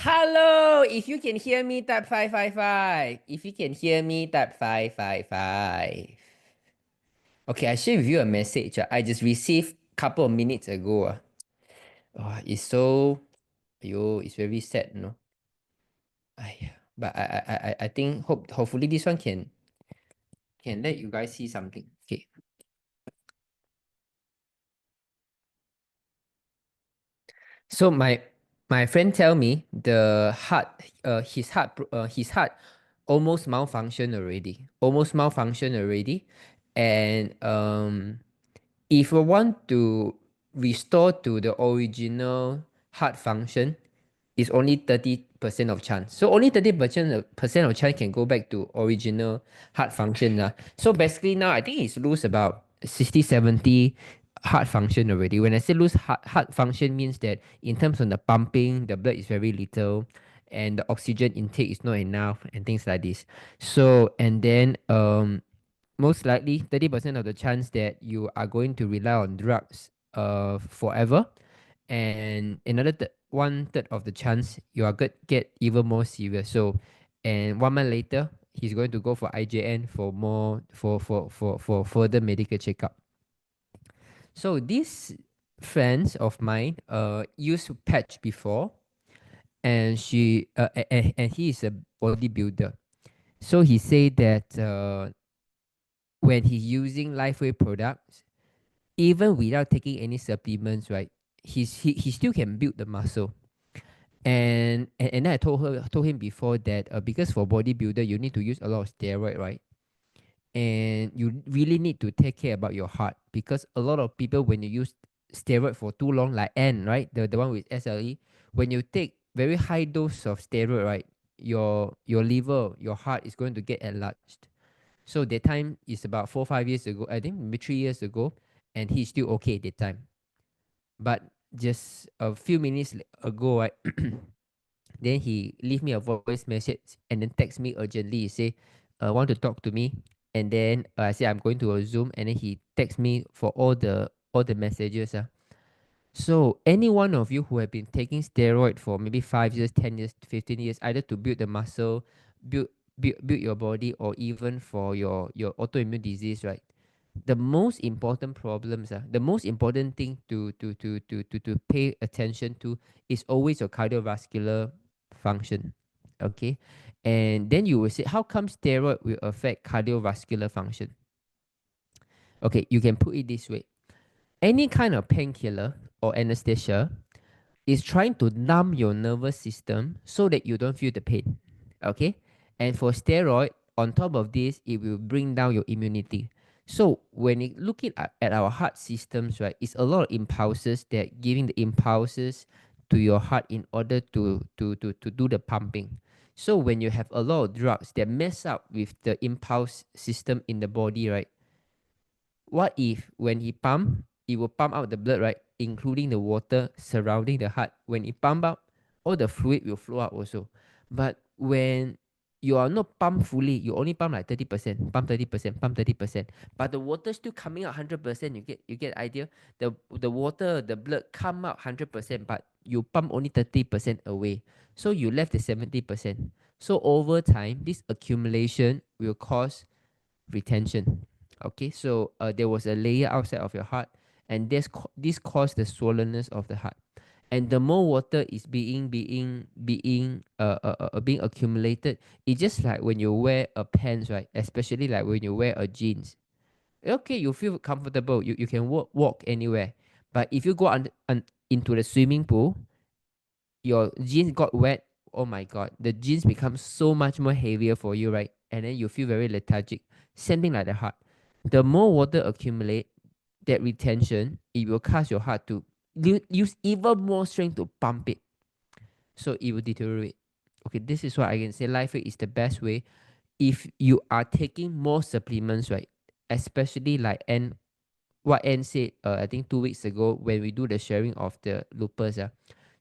Hello, if you can hear me, type 555. If you can hear me, type 555. Okay, I share with you a message I just received a couple of minutes ago. Oh, it's so, it's very sad, no? But I think hopefully this one can let you guys see something. Okay. So my friend tell me the heart his heart almost malfunction already. Almost malfunction already. And if we want to restore to the original heart function, it's only 30% of chance. So only 30% of chance can go back to original heart function. So basically now I think it's lose about 60, 70 heart function already. When I say lose heart function means that in terms of the pumping, the blood is very little and the oxygen intake is not enough and things like this. So and then most likely 30% of the chance that you are going to rely on drugs forever, and another one third of the chance you are going to get even more serious. So and 1 month later he's going to go for IJN for more for further medical checkup. So these friends of mine used to patch before, and and he is a bodybuilder. So he said that when he's using Lifeway products, even without taking any supplements, right, he still can build the muscle. And then I told him before that because for bodybuilder you need to use a lot of steroid, right? And you really need to take care about your heart, because a lot of people, when you use steroid for too long, like N, right, the one with SLE, when you take very high dose of steroid, right, your liver, your heart is going to get enlarged. So that time is about 4 5 years ago, I think maybe 3 years ago, and he's still okay at that time. But just a few minutes ago, right, then he leave me a voice message and then text me urgently. He say, want to talk to me. And then I say I'm going to a Zoom, and then he text me for all the messages. So any one of you who have been taking steroid for maybe 5 years, 10 years, 15 years, either to build the muscle, build build your body, or even for your autoimmune disease, right? The most important problems, the most important thing to pay attention to is always your cardiovascular function. Okay. And then you will say, how come steroid will affect cardiovascular function? Okay, you can put it this way. Any kind of painkiller or anesthesia is trying to numb your nervous system so that you don't feel the pain. Okay? And for steroid, on top of this, it will bring down your immunity. So when you look at our heart systems, right, it's a lot of impulses that giving the impulses to your heart in order to do the pumping. So when you have a lot of drugs that mess up with the impulse system in the body, right, what if when he pump, it will pump out the blood, right? Including the water surrounding the heart. When it pump out, all the fluid will flow out also. But when you are not pump fully, you only pump like 30%, pump 30%, pump 30%. But the water still coming out 100%. You get idea? The water, the blood come out 100%, but you pump only 30% away. So you left the 70%. So over time, this accumulation will cause retention. Okay, so there was a layer outside of your heart, and this caused the swollenness of the heart. And the more water is being accumulated, it's just like when you wear a pants, right? Especially like when you wear a jeans. Okay, you feel comfortable. You can walk anywhere. But if you go into the swimming pool, your jeans got wet. Oh my god, the jeans become so much more heavier for you, right? And then you feel very lethargic. Same thing like the heart. The more water accumulate, that retention, it will cause your heart to use even more strength to pump it. So it will deteriorate. Okay, this is why I can say life is the best way if you are taking more supplements, right? Especially like what Anne said, I think 2 weeks ago when we do the sharing of the lupus.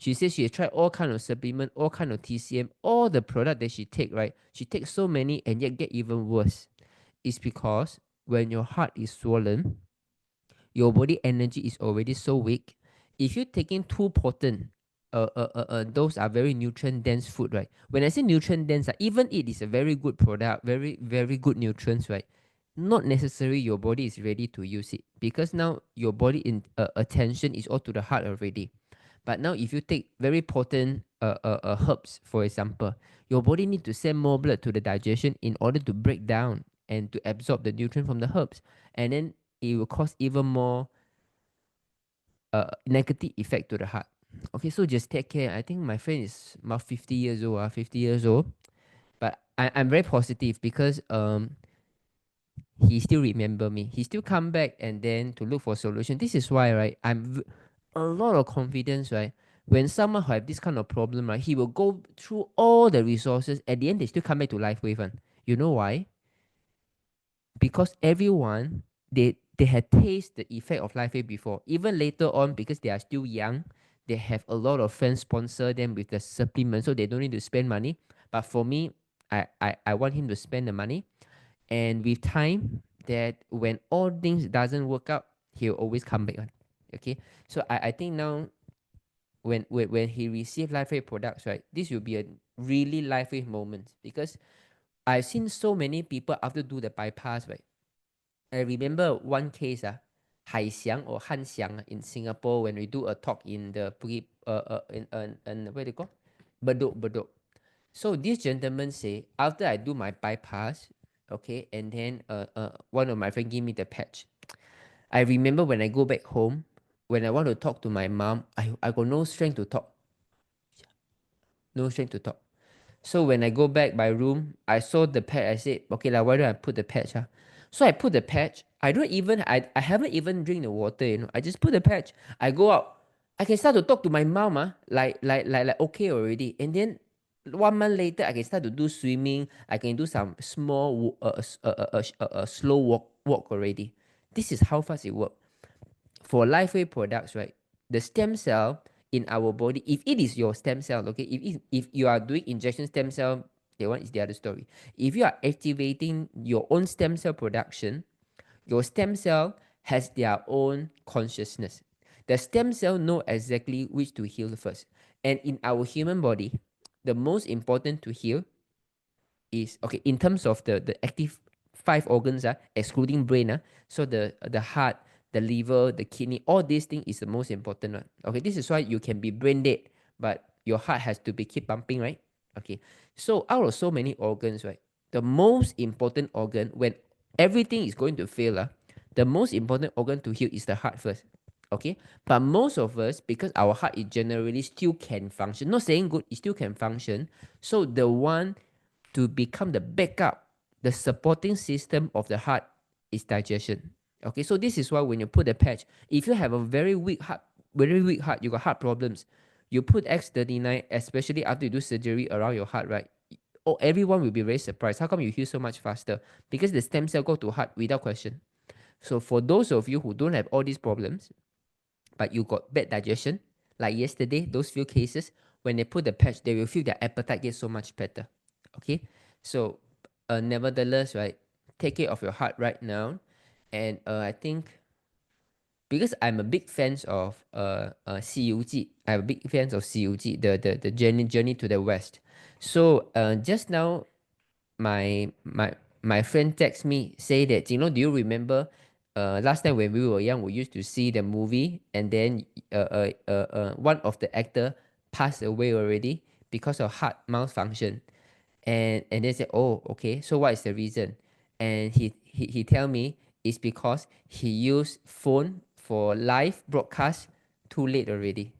She said she tried all kind of supplement, all kind of TCM, all the product that she take, right? She takes so many and yet get even worse. It's because when your heart is swollen, your body energy is already so weak. If you're taking too potent those are very nutrient dense food, right? When I say nutrient dense, even it is a very good product, very very good nutrients, right? Not necessarily your body is ready to use it, because now your body in attention is all to the heart already. But now if you take very potent herbs, for example, your body need to send more blood to the digestion in order to break down and to absorb the nutrient from the herbs, and then it will cause even more negative effect to the heart. Okay, so just take care. I think my friend is about 50 years old, 50 years old. But I'm very positive because he still remember me. He still come back and then to look for solution. This is why, right? A lot of confidence, right? When someone have this kind of problem, right, he will go through all the resources. At the end, they still come back to life with one. You know why? Because everyone, they had tasted the effect of life before. Even later on, because they are still young, they have a lot of friends sponsor them with the supplement, so they don't need to spend money. But for me, I want him to spend the money, and with time, that when all things doesn't work out, he'll always come back on. Okay, so I think now when he receive LifeWave products, right, this will be a really LifeWave moment, because I've seen so many people after do the bypass, right. I remember one case, Hai Xiang or Han Xiang, in Singapore, when we do a talk in the in where they call Bedok. So this gentleman say, after I do my bypass, okay, and then one of my friend give me the patch. I remember when I go back home, when I want to talk to my mom, I got no strength to talk, no strength to talk. So when I go back my room, I saw the patch. I said, okay, like, why don't I put the patch? So I put the patch. I haven't even drink the water, I just put the patch. I go out. I can start to talk to my mom, like okay already. And then 1 month later, I can start to do swimming. I can do some small, slow walk already. This is how fast it works. For LifeWave products, right, the stem cell in our body, if it is your stem cell, okay, if you are doing injection stem cell, that one is the other story. If you are activating your own stem cell production, your stem cell has their own consciousness. The stem cell know exactly which to heal first. And in our human body, the most important to heal is, okay, in terms of the active five organs, excluding brain, so the heart, the liver, the kidney, all these things is the most important one. Okay, this is why you can be brain dead, but your heart has to be keep pumping, right? Okay, so out of so many organs, right, the most important organ, when everything is going to fail, the most important organ to heal is the heart first. Okay, but most of us, because our heart is generally still can function, not saying good, it still can function, so the one to become the backup, the supporting system of the heart is digestion. Okay, so this is why when you put the patch, if you have a very weak heart, you got heart problems, you put X39, especially after you do surgery around your heart, right? Oh, everyone will be very surprised. How come you heal so much faster? Because the stem cell go to heart without question. So for those of you who don't have all these problems, but you got bad digestion, like yesterday, those few cases, when they put the patch, they will feel their appetite get so much better. Okay, so nevertheless, right, take care of your heart right now, and I think, because I'm a big fan of 西游记, I'm a big fan of 西游记, the journey to the west. So just now, my my my friend text me say that, Jinlong, do you remember last time when we were young, we used to see the movie, and then one of the actor passed away already because of heart malfunction, and they said, oh, okay, so what is the reason? And he tell me it's because he used phone for live broadcast too late already.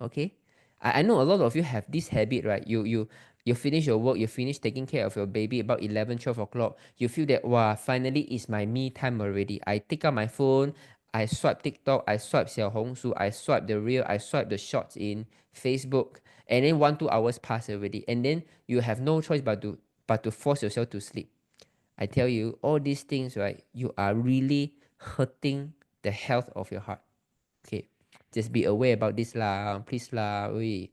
Okay, I know a lot of you have this habit, right? You finish your work, you finish taking care of your baby about 11, 12 o'clock. You feel that, wow, finally it's my me time already. I take out my phone, I swipe TikTok, I swipe Xiaohongshu, I swipe the reel, I swipe the shots in Facebook, and then 1, 2 hours pass already, and then you have no choice but to force yourself to sleep. I tell you, all these things, right, you are really hurting the health of your heart. Okay, just be aware about this lah, please lah. Oi,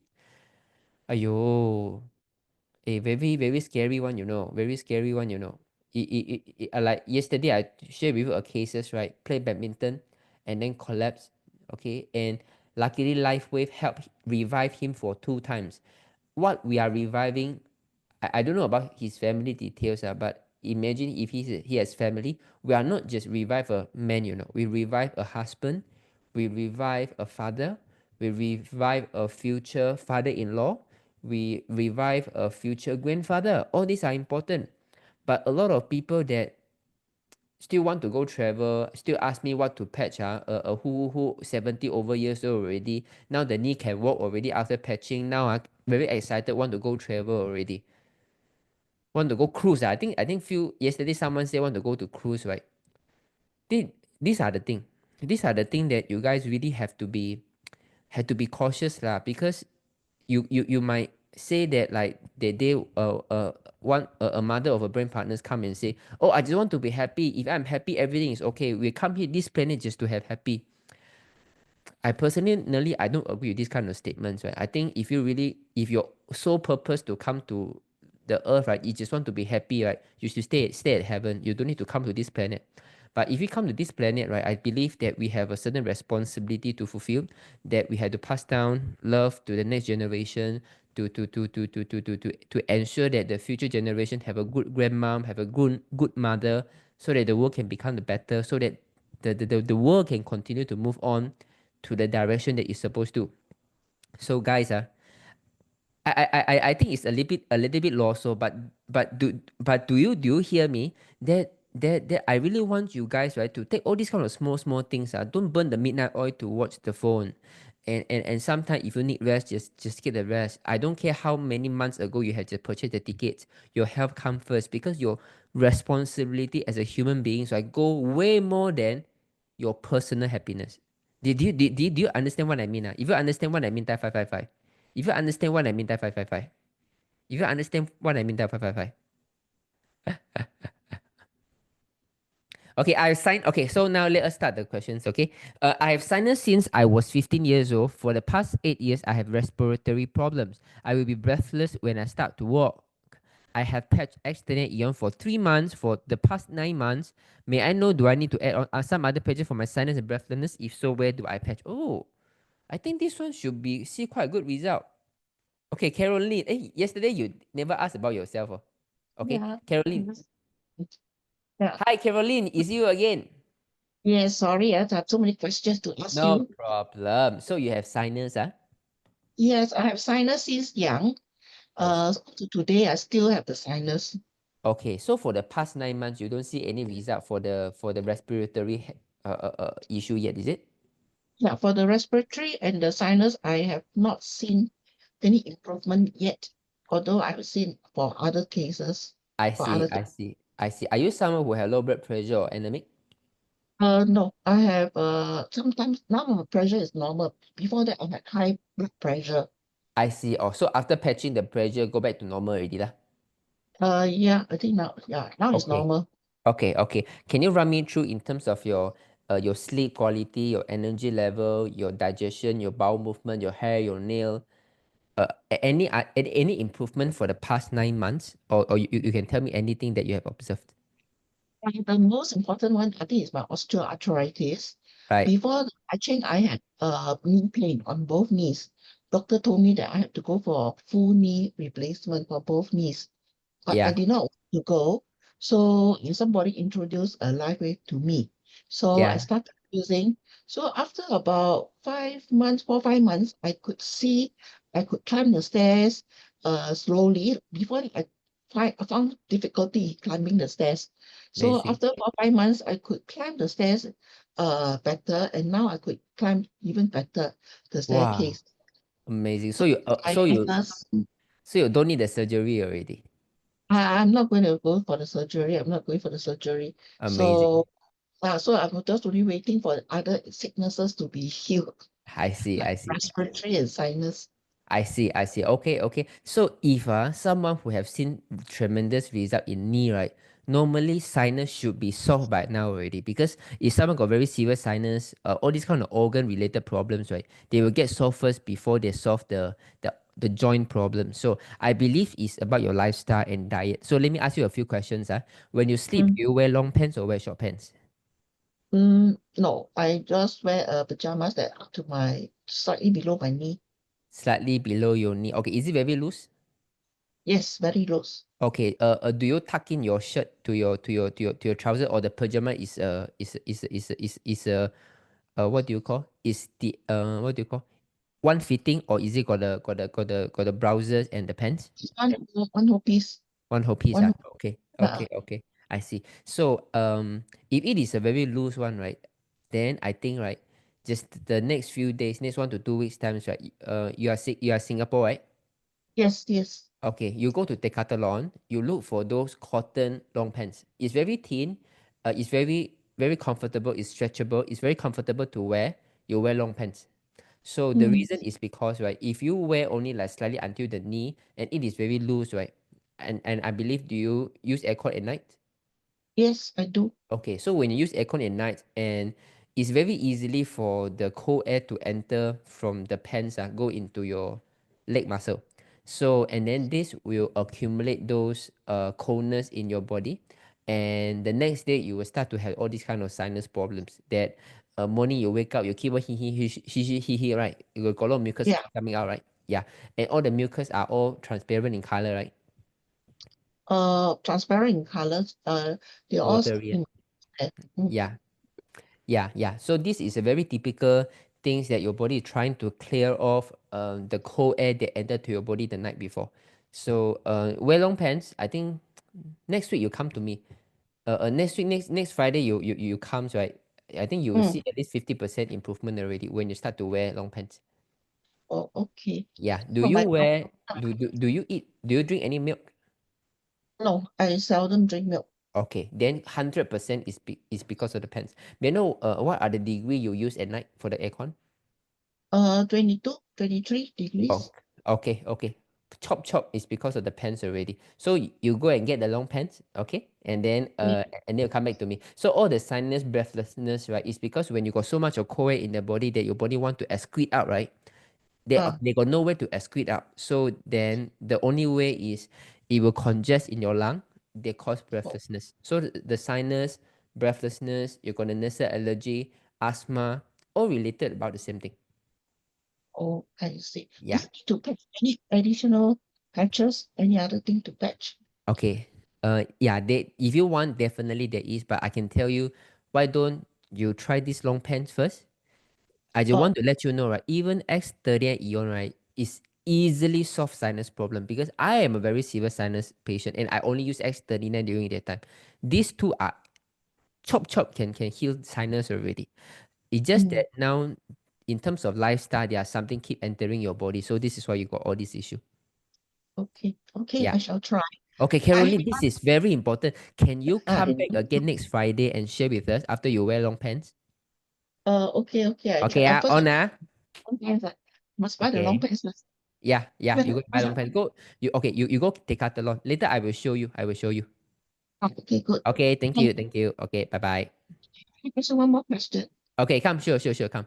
ayo, very very scary one, very scary one, like yesterday I shared with you a cases, right? Play badminton and then collapse. Okay, and Luckily, LifeWave helped revive him for 2 times. What we are reviving, I don't know about his family details, but imagine if he has family. We are not just revive a man, we revive a husband, we revive a father, we revive a future father-in-law, we revive a future grandfather. All these are important. But a lot of people that still want to go travel, still ask me what to patch. Who 70 over years old already. Now the knee can walk already after patching. Now very excited, want to go travel already. Want to go cruise. I think few yesterday someone said want to go to cruise, right? These are the thing. These are the thing that you guys really have to be cautious lah, because you might say that like they one a mother of a brain partners come and say, oh, I just want to be happy. If I'm happy, everything is okay. We come here this planet just to have happy. I personally, I don't agree with this kind of statements, right? I think if your sole purpose to come to the earth, right, you just want to be happy, right? You should stay at heaven. You don't need to come to this planet. But if you come to this planet, right, I believe that we have a certain responsibility to fulfill, that we have to pass down love to the next generation, to ensure that the future generation have a good grandmom, have a good mother, so that the world can become the better, so that the world can continue to move on to the direction that it's supposed to. So guys, I think it's a little bit lost. So but do you hear me? That I really want you guys, right, to take all these kind of small things. Don't burn the midnight oil to watch the phone. And sometimes if you need rest, just get the rest. I don't care how many months ago you had just purchased the tickets. Your health comes first, because your responsibility as a human being, so I go way more than your personal happiness. Do you understand what I mean? If you understand what I mean, type 555. If you understand what I mean, type 555. If you understand what I mean, type 555. Okay, I've signed. Okay, so now let us start the questions. Okay, I have sinus since I was 15 years old. For the past 8 years, I have respiratory problems. I will be breathless when I start to walk. I have patched external ion for 3 months. For the past 9 months, may I know, do I need to add on some other patches for my sinus and breathlessness? If so, where do I patch? Oh, I think this one should be see quite a good result. Okay, Caroline. Yesterday you never asked about yourself. Oh. Okay, Yeah. Caroline. Yeah. Hi, Caroline. Is you again? Yes, sorry, I have so many questions to ask No you. problem. So you have sinus, huh? Yes, I have sinus since young. I see. Today I still have the sinus. Okay, so for the past 9 months, you don't see any result for the respiratory issue yet, is it? Yeah, for the respiratory and the sinus, I have not seen any improvement yet, although I've seen for other cases, I for see, other I things. see, I see. Are you someone who have low blood pressure or anemic? No, I have sometimes now my pressure is normal. Before that, I had high blood pressure. I see. Oh, so after patching the pressure, go back to normal already lah. Yeah, I think now it's Okay. normal. Okay, okay. Can you run me through in terms of your sleep quality, your energy level, your digestion, your bowel movement, your hair, your nail? Any improvement for the past 9 months, or you can tell me anything that you have observed, And the most important one, I think, is my osteoarthritis. right? Before the patching, I had knee pain on both knees. Doctor told me that I had to go for a full knee replacement for both knees, but I Yeah, did not want to go. So somebody introduced a LifeWave to me. So I yeah, started using. So after about 5 months, 4, 5 months, I could climb the stairs slowly. Before I found difficulty climbing the stairs. So amazing. after 4, 5 months, I could climb the stairs better, and now I could climb even better the Wow, staircase. amazing. So So you diabetes. don't need the surgery already. I'm not going to go for the surgery. I'm not going for the surgery. Amazing. So I'm just only waiting for other sicknesses to be healed, I see, like I see. respiratory and sinus. I see, I see. Okay, okay. So if someone who have seen tremendous result in knee, right? Normally sinus should be solved by now already, because if someone got very serious sinus, all these kind of organ related problems, right? They will get solved first before they solve the joint problem. So I believe it's about your lifestyle and diet. So let me ask you a few questions. When you sleep, Mm. do you wear long pants or wear short pants? No, I just wear a pajamas that up to my slightly below my knee. Slightly below your knee. Okay, is it very loose? Yes, very loose. Okay, do you tuck in your shirt to your trouser, or the pajama is what do you call? Is the what do you call? One fitting, or is it got the trousers and the pants? Just one whole piece. One whole piece, One ah? whole, Okay, uh, okay, okay. I see. So, if it is a very loose one, right, then I think, right, just the next few days, next 1 to 2 weeks times, right, you are Singapore, right? yes, yes. Okay, you go to Decathlon, you look for those cotton long pants. It's very thin, it's very comfortable, it's stretchable, it's very comfortable to wear. You wear long pants. So the Mm, reason is because, right, if you wear only like slightly until the knee and it is very loose, right, and I believe, do you use aircon at night? yes, I do. Okay, so when you use aircon at night, and it's very easily for the cold air to enter from the pants, go into your leg muscle. So, and then this will accumulate those coldness in your body. And the next day, you will start to have all these kind of sinus problems that morning you wake up, you keep on he, right? You got a lot of mucus Yeah. coming out, right? Yeah. And all the mucus are all transparent in color, right? Transparent in colors. They all Watery. in there. Mm, Yeah. Yeah, yeah. So this is a very typical things that your body is trying to clear off the cold air that entered to your body the night before. So wear long pants. I think next week you come to me. Next week, next Friday you comes, right. I think you will mm. see at least 50% improvement already when you start to wear long pants. Oh, okay. Yeah. Do For you my wear? Do you eat? Do you drink any milk? no, I seldom drink milk. Okay, then 100% is because of the pants. May I know what are the degree you use at night for the aircon? 22, 23 Oh, degrees. okay, okay. Chop is because of the pants already. So you go and get the long pants, okay? Yeah. And then you come back to me. So all the sinus breathlessness, right, is because when you got so much of cold air in the body that your body want to excrete out, right? Uh, They got nowhere to excrete out. So then the only way is it will congest in your lung. They cause oh, breathlessness. So the sinus, breathlessness, you're gonna nasal allergy, asthma, all related about the same thing. oh, I see. Do Yeah. you need to patch any additional patches? Any other thing to patch? Okay. Yeah, if you want, definitely there is, but I can tell you, why don't you try this long pants first? I just Oh, want to let you know, right? Even X30 and Eon, right, is easily solve sinus problem because I am a very severe sinus patient and I only use X39 during that time. These two are chop can heal sinus already. It's just mm, that now, in terms of lifestyle, there are something keep entering your body, so this is why you got all this issue. okay, okay, Yeah. I shall try. Okay, I Caroline, this is very important. Can you come back I again next Friday and share with us after you wear long pants? okay, okay, I try. Okay, First, on ah. long pants. I must buy the long Okay. pants first. Yeah, yeah. You go buy long Okay, pants. Go. You go Decathlon. Later, I will show you. I will show you. good. Okay. Thank Thank you. Thank you. Okay. Bye bye. you. There's one more question. Okay. Come. Sure. Come.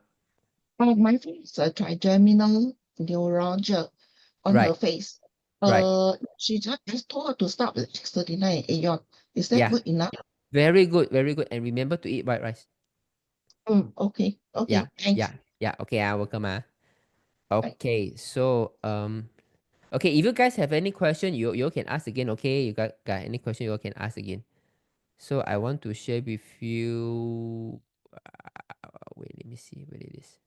My face a trigeminal neuralgia on her Right. face. Right. She just told her to stop at 6:39 Aeon. Is that Yeah. good enough? Very good. Very good. And remember to eat white rice. Okay, Yeah. okay, thanks. Yeah. Yeah. Okay. I welcome. Bye. Okay. So okay. If you guys have any question, you can ask again. Okay. You got any question, you can ask again. So I want to share with you. Wait, let me see. Where it is.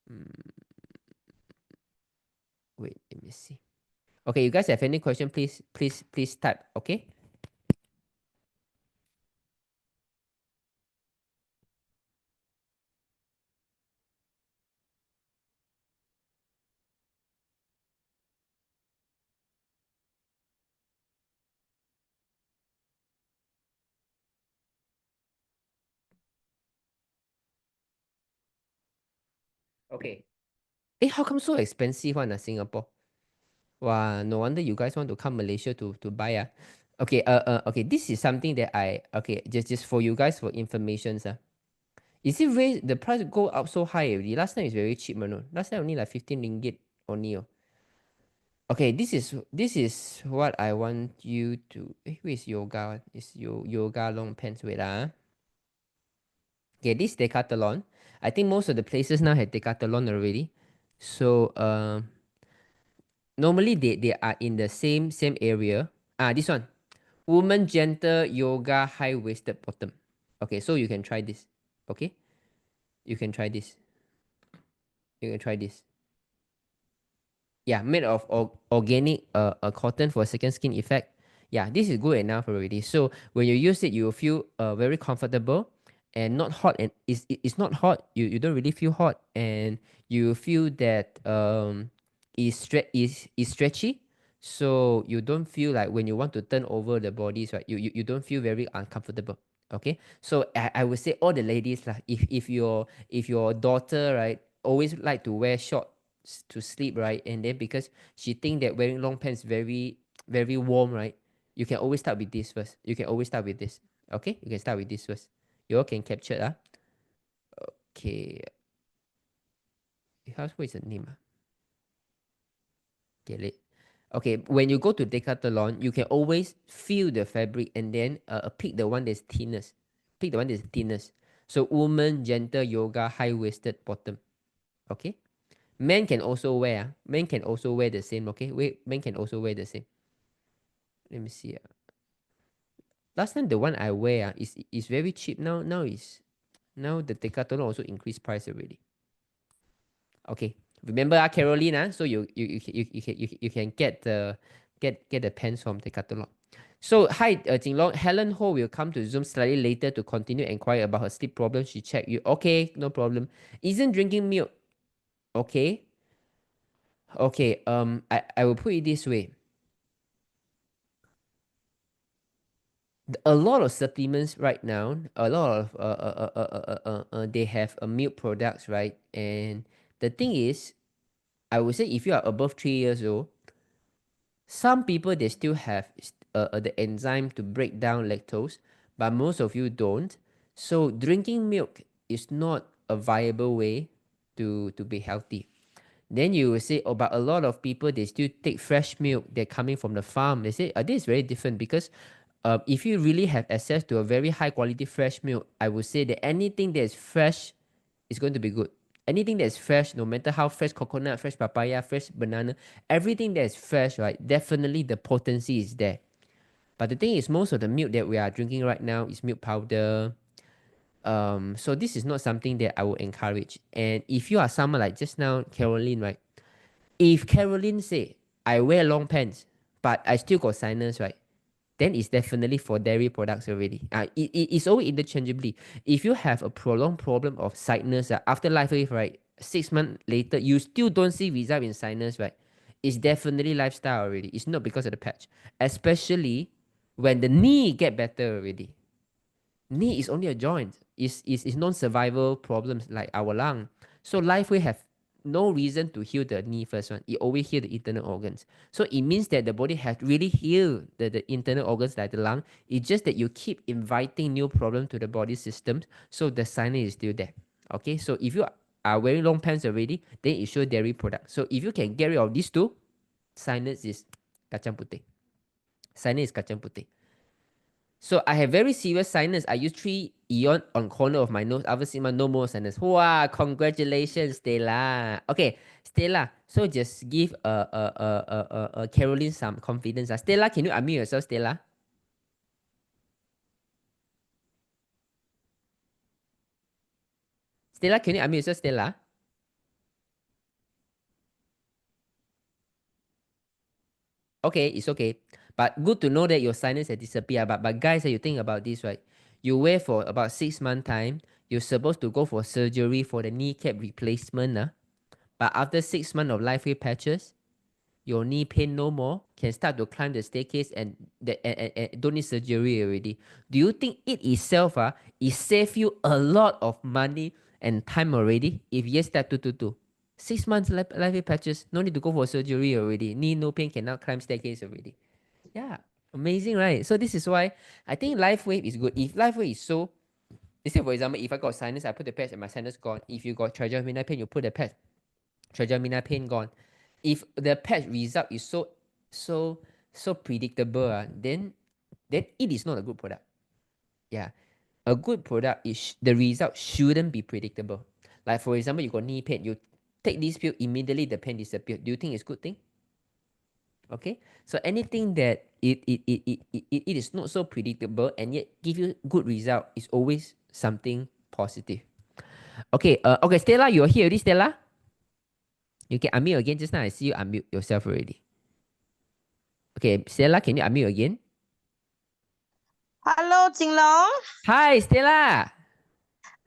Mm, wait, let me see. Okay, you guys have any question? Please type. Okay. Okay. How come so expensive one Singapore? Wow, no wonder you guys want to come Malaysia to buy Okay. Okay. This is something that okay. Just for you guys for information Is it raised the price go up so high already? Last time it's very cheap, no. Last time only like 15 ringgit only. Oh. Okay, this is what I want you to. Where is yoga? Is yoga long pants? Wait Okay, this Decathlon. I think most of the places now have Decathlon already. So normally they are in the same area. This one. Woman gentle yoga high waisted bottom. Okay, so you can try this. Okay, you can try this. You can try this. Yeah, made of organic cotton for second skin effect. Yeah, this is good enough already. So when you use it, you will feel very comfortable and not hot. And it's not hot. You don't really feel hot, and you feel that is stretchy. So you don't feel like when you want to turn over the bodies, right? You don't feel very uncomfortable. Okay, so I would say all the ladies lah. If your daughter, right, always like to wear short to sleep, right? And then because she think that wearing long pants very warm, right? You can always start with this first. You can always start with this. Okay, you can start with this first. You all can capture Okay. What is the name? Get it. Okay, when you go to Decathlon, you can always feel the fabric and then pick the one that's thinnest. Pick the one that's thinnest. So woman, gentle yoga, high waisted bottom. Okay. Men can also wear. Men can also wear the same. Okay, wait. Men can also wear the same. Let me see. Last time the one I wear is very cheap. Now the Decathlon also increased price already. Okay, remember Caroline. So you can get the pants from Decathlon. So hi, Jinlong. Helen Ho will come to Zoom slightly later to continue inquire about her sleep problem. She checked you. Okay, no problem. Isn't drinking milk okay? Okay. I will put it this way. A lot of supplements right now, a lot of they have milk products, right? And the thing is, I would say if you are above 3 years old, some people they still have the enzyme to break down lactose, but most of you don't. So drinking milk is not a viable way to be healthy. Then you will say, oh, but a lot of people they still take fresh milk. They're coming from the farm. They say, this is very different because if you really have access to a very high quality fresh milk, I would say that anything that is fresh is going to be good. Anything that's fresh, no matter how fresh coconut, fresh papaya, fresh banana, everything that is fresh, right? Definitely the potency is there. But the thing is, most of the milk that we are drinking right now is milk powder. So this is not something that I would encourage. And if you are someone like just now, Caroline, right? If Caroline say, I wear long pants, but I still got sinus, right? Then it's definitely for dairy products already. It's always interchangeably. If you have a prolonged problem of sinus after life wave, right, 6 months later, you still don't see result in sinus, right? It's definitely lifestyle already. It's not because of the patch. Especially when the knee get better already. Knee is only a joint. It's non-survival problems like our lung. So life will have no reason to heal the knee first one. It always heal the internal organs. So it means that the body has really healed the internal organs like the lung. It's just that you keep inviting new problems to the body system. So the sinus is still there. Okay, so if you are wearing long pants already, then it shows dairy product. So if you can get rid of these two, sinus is kacang putih. Sinus is kacang putih. So I have very serious sinus. I use 3 Eon on corner of my nose. After 6 months, no more sinus. Wow, congratulations, Stella. Okay, Stella. So just give Caroline some confidence. Stella, can you unmute yourself, Stella? Stella, can you unmute yourself, Stella? Okay, it's okay. But good to know that your sinus has disappeared. But guys, you think about this, right? You wear for about 6 months time. You're supposed to go for surgery for the kneecap replacement. But after 6 months of life wave patches, your knee pain no more, can start to climb the staircase and don't need surgery already. Do you think it itself it save you a lot of money and time already? If yes, that 6 months life patches, no need to go for surgery already. Knee no pain, cannot climb staircase already. Yeah, amazing, right? So this is why I think life wave is good. If life wave is so, let's say for example, if I got sinus, I put the patch and my sinus gone. If you got trigeminal pain, you put the patch, trigeminal pain gone. If the patch result is so predictable, then it is not a good product. Yeah. a good product is the result shouldn't be predictable. Like for example, you got knee pain, you take this pill, immediately the pain disappears. Do you think it's good thing? Okay, so anything that it is not so predictable and yet give you good result is always something positive. Okay, okay, Stella, you're here already, Stella. You can unmute again. Just now I see you unmute yourself already. Okay, Stella, can you unmute again? Hello, Jinlong. Hi, Stella.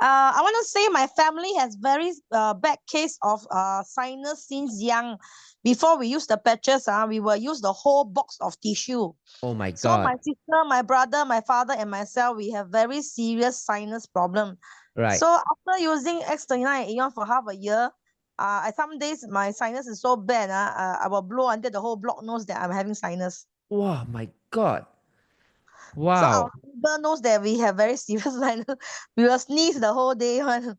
I want to say my family has very bad case of sinus since young. Before we use the patches, we will use the whole box of tissue. Oh my So my God. sister, my brother, my father, and myself, we have very serious sinus problem. Right. So after using X39 Aeon for half a year, some days my sinus is so bad. I will blow until the whole block knows that I'm having sinus. Wow, my God. So Wow. our neighbor knows that we have very serious sinus. We will sneeze the whole day one.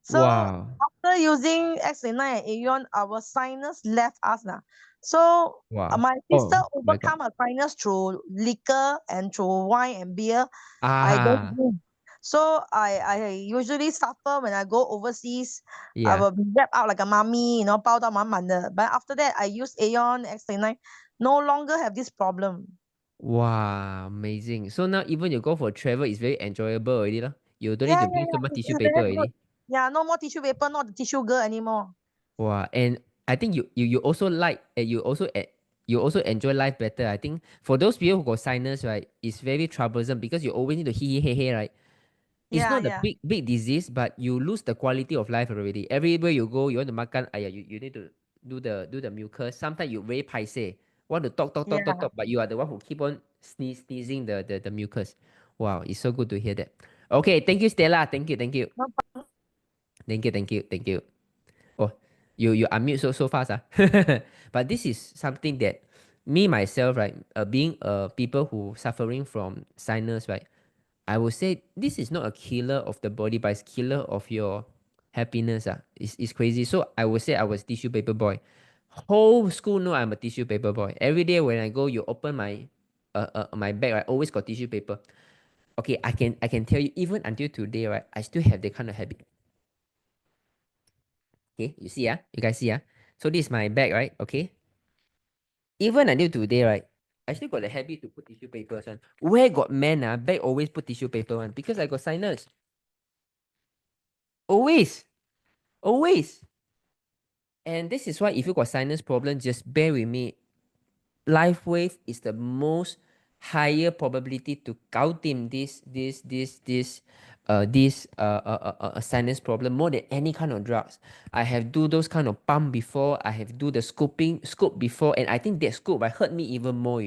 So Wow. after using X9 and Aeon, our sinus left us now. So Wow. my sister Oh my God. overcome her sinus through liquor and through wine and beer. I don't Ah, drink. So I usually suffer when I go overseas. I yeah. will be wrapped out like a mummy, 包到满满的. But after that, I use Aeon X9, no longer have this problem. Wow, amazing. So now even you go for travel, it's very enjoyable already, lah. You don't need Yeah, to yeah, bring so yeah. much tissue It's paper very good. already. Yeah, no more tissue paper, not the tissue girl anymore. Wow, and I think you also like you also enjoy life better. I think for those people who got sinus, right, it's very troublesome because you always need to hey, right? It's Yeah, not a yeah. big disease, but you lose the quality of life already. Everywhere you go, you want to makan, you need to do the mucus. Sometimes you very paiseh, want to Yeah. talk, but you are the one who keep on sneezing the mucus. Wow, it's so good to hear that. Okay, thank you, Stella. Thank you, thank you, No. thank you. Oh, you unmute so fast, ah. But this is something that me myself, right, being people who suffering from sinus, right, I would say this is not a killer of the body, but it's killer of your happiness. It's crazy. So I would say I was tissue paper boy. Whole school know I'm a tissue paper boy. Every day when I go, you open my bag, right? Always got tissue paper. Okay, I can tell you even until today, right? I still have that kind of habit. Okay, you see, you guys see, So this is my bag, right? Okay. Even until today, right? I still got the habit to put tissue papers on. Where got man, bag always put tissue paper on because I got sinus. Always. Always. And this is why if you got sinus problem, just bear with me. Life wave is the most higher probability to gautim this sinus problem more than any kind of drugs. I have do those kind of pump before. I have do the scope before, and I think that scope I hurt me even more.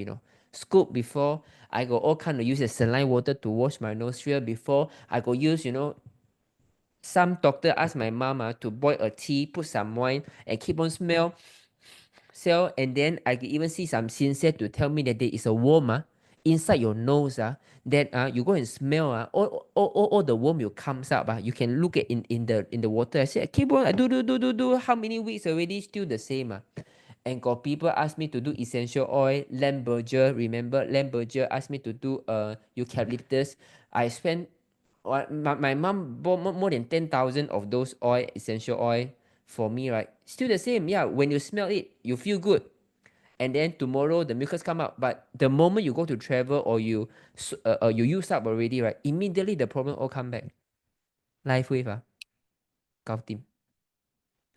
Scope before. I got all kind of use the saline water to wash my nostril before. I go use some doctor ask my mom to boil a tea, put some wine, and keep on smell, and then I can even see some sincere to tell me that there is a worm inside your nose that you go and smell all the worm will comes up you can look at in the water. I said keep on do how many weeks already still the same and got people ask me to do essential oil, lamberger. Remember lamberger asked me to do eucalyptus. I spent my mom bought more than 10,000 of those essential oil for me, right? Still the same. Yeah, when you smell it, you feel good. And then tomorrow the mucus come out. But the moment you go to travel or you use up already, right? Immediately the problem all come back. Life wave, Gao team.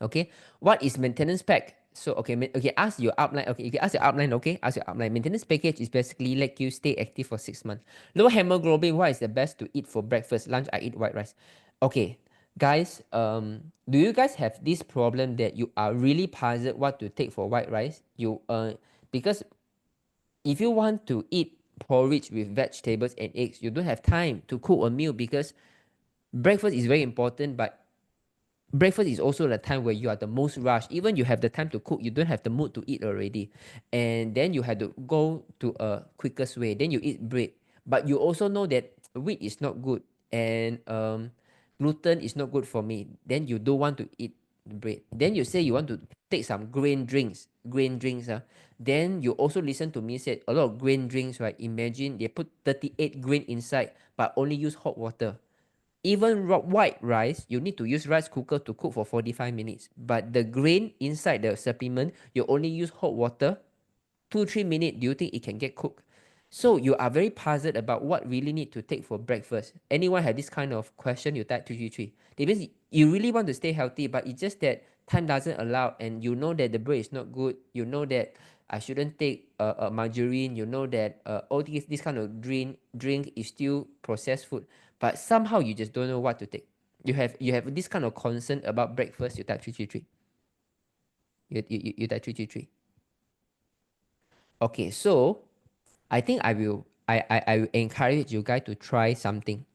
Okay, what is maintenance pack? So okay, ask your upline. Okay, you can ask your upline. Okay, ask your upline. Maintenance package is basically let you stay active for 6 months. Low hemoglobin. What is the best to eat for breakfast? Lunch I eat white rice. Okay, guys. Do you guys have this problem that you are really puzzled what to take for white rice? Because if you want to eat porridge with vegetables and eggs, you don't have time to cook a meal because breakfast is very important, but breakfast is also the time where you are the most rushed. Even you have the time to cook, you don't have the mood to eat already. And then you have to go to a quickest way. Then you eat bread. But you also know that wheat is not good and gluten is not good for me. Then you don't want to eat bread. Then you say you want to take some grain drinks. Grain drinks. Then you also listen to me said a lot of grain drinks, right? Imagine they put 38 grain inside, but only use hot water. Even white rice, you need to use rice cooker to cook for 45 minutes. But the grain inside the supplement, you only use hot water, 2-3 minutes. Do you think it can get cooked? So you are very puzzled about what really need to take for breakfast. Anyone have this kind of question? You type 233. It means you really want to stay healthy, but it's just that time doesn't allow, and you know that the bread is not good. You know that I shouldn't take margarine. You know that all this kind of drink is still processed food, but somehow you just don't know what to take. You have this kind of concern about breakfast. You type 333. You type 333. Okay, so I think I will encourage you guys to try something.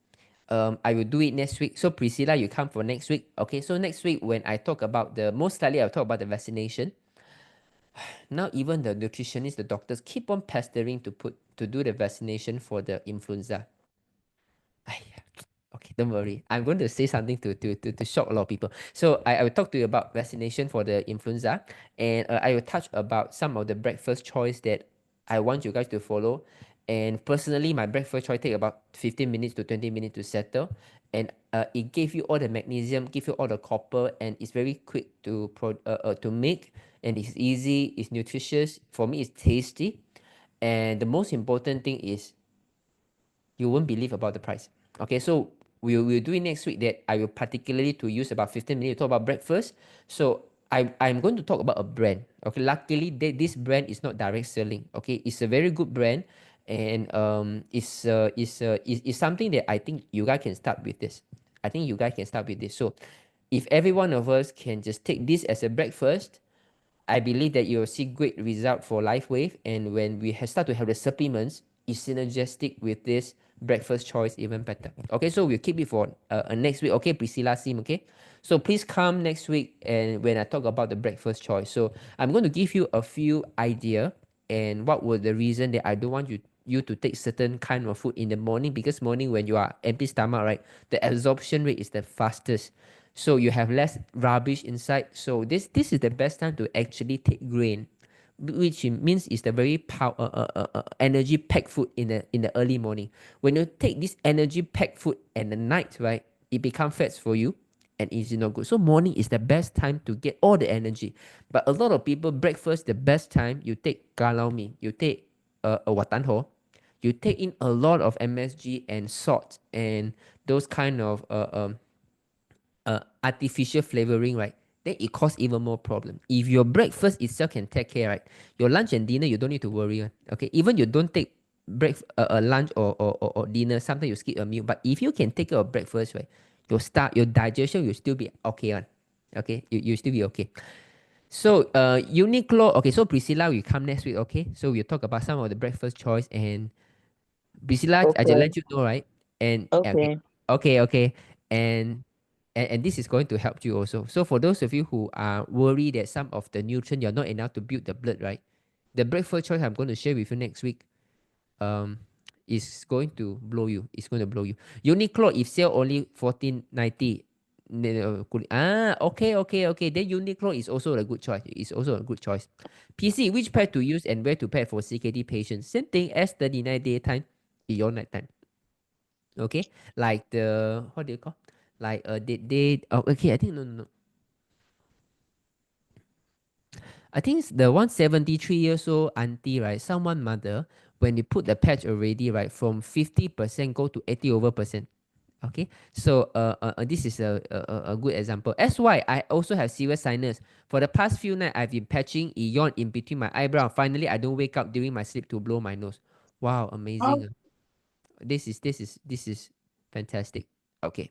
I will do it next week. So Priscilla, you come for next week. Okay, so next week when I talk about most likely I'll talk about the vaccination. Now even the nutritionists, the doctors keep on pestering to do the vaccination for the influenza. Okay, don't worry. I'm going to say something to shock a lot of people. So I will talk to you about vaccination for the influenza, and I will touch about some of the breakfast choice that I want you guys to follow. And personally, my breakfast choice take about 15 minutes to 20 minutes to settle, and it gave you all the magnesium, give you all the copper, and it's very quick to make, and it's easy, it's nutritious. For me, it's tasty, and the most important thing is you won't believe about the price. Okay, so we'll do it next week that I will particularly to use about 15 minutes to talk about breakfast. So I'm going to talk about a brand. Okay, luckily this brand is not direct selling. Okay, it's a very good brand, and it's something that I think you guys can start with this. I think you guys can start with this. So if every one of us can just take this as a breakfast, I believe that you'll see great result for LifeWave, and when we start to have the supplements, it's synergistic with this breakfast choice even better. Okay, so we'll keep it for next week. Okay, Priscilla Sim. Okay, so please come next week, and when I talk about the breakfast choice, so I'm going to give you a few idea and what was the reason that I don't want you to take certain kind of food in the morning, because morning when you are empty stomach, right, the absorption rate is the fastest. So you have less rubbish inside. So this is the best time to actually take grain, which means it's the very energy packed food in the early morning. When you take this energy packed food at the night, right, it becomes fats for you, and it's not good. So morning is the best time to get all the energy. But a lot of people, breakfast the best time. You take galau mi, you take a watan ho, you take in a lot of MSG and salt and those kind of artificial flavoring, right? Then it causes even more problem. If your breakfast itself can take care, right? Your lunch and dinner, you don't need to worry. Okay, even you don't take lunch or dinner, sometimes you skip a meal. But if you can take your breakfast, right, your digestion will still be okay. Okay, you still be okay. So Uniqlo, okay, so Priscilla will come next week, okay? So we'll talk about some of the breakfast choice, and Priscilla, I just Okay. let you know, right? And Okay. okay. And this is going to help you also. So for those of you who are worried that some of the nutrients you're not enough to build the blood, right? The breakfast choice I'm going to share with you next week is going to blow you. It's going to blow you. Uniqlo, if sale only 14.90. Okay. Then Uniqlo is also a good choice. It's also a good choice. PC, which pad to use and where to pack for CKD patients? Same thing as 39 daytime, beyond nighttime. Okay, like the what do you call? Like okay, I think no. I think it's the 173 years old auntie, right? Someone mother, when you put the patch already, right, from 50% go to 80 over percent. Okay, so this is a good example. That's why I also have serious sinus. For the past few nights, I've been patching Eon in between my eyebrow. Finally, I don't wake up during my sleep to blow my nose. Wow, amazing. This is fantastic. Okay.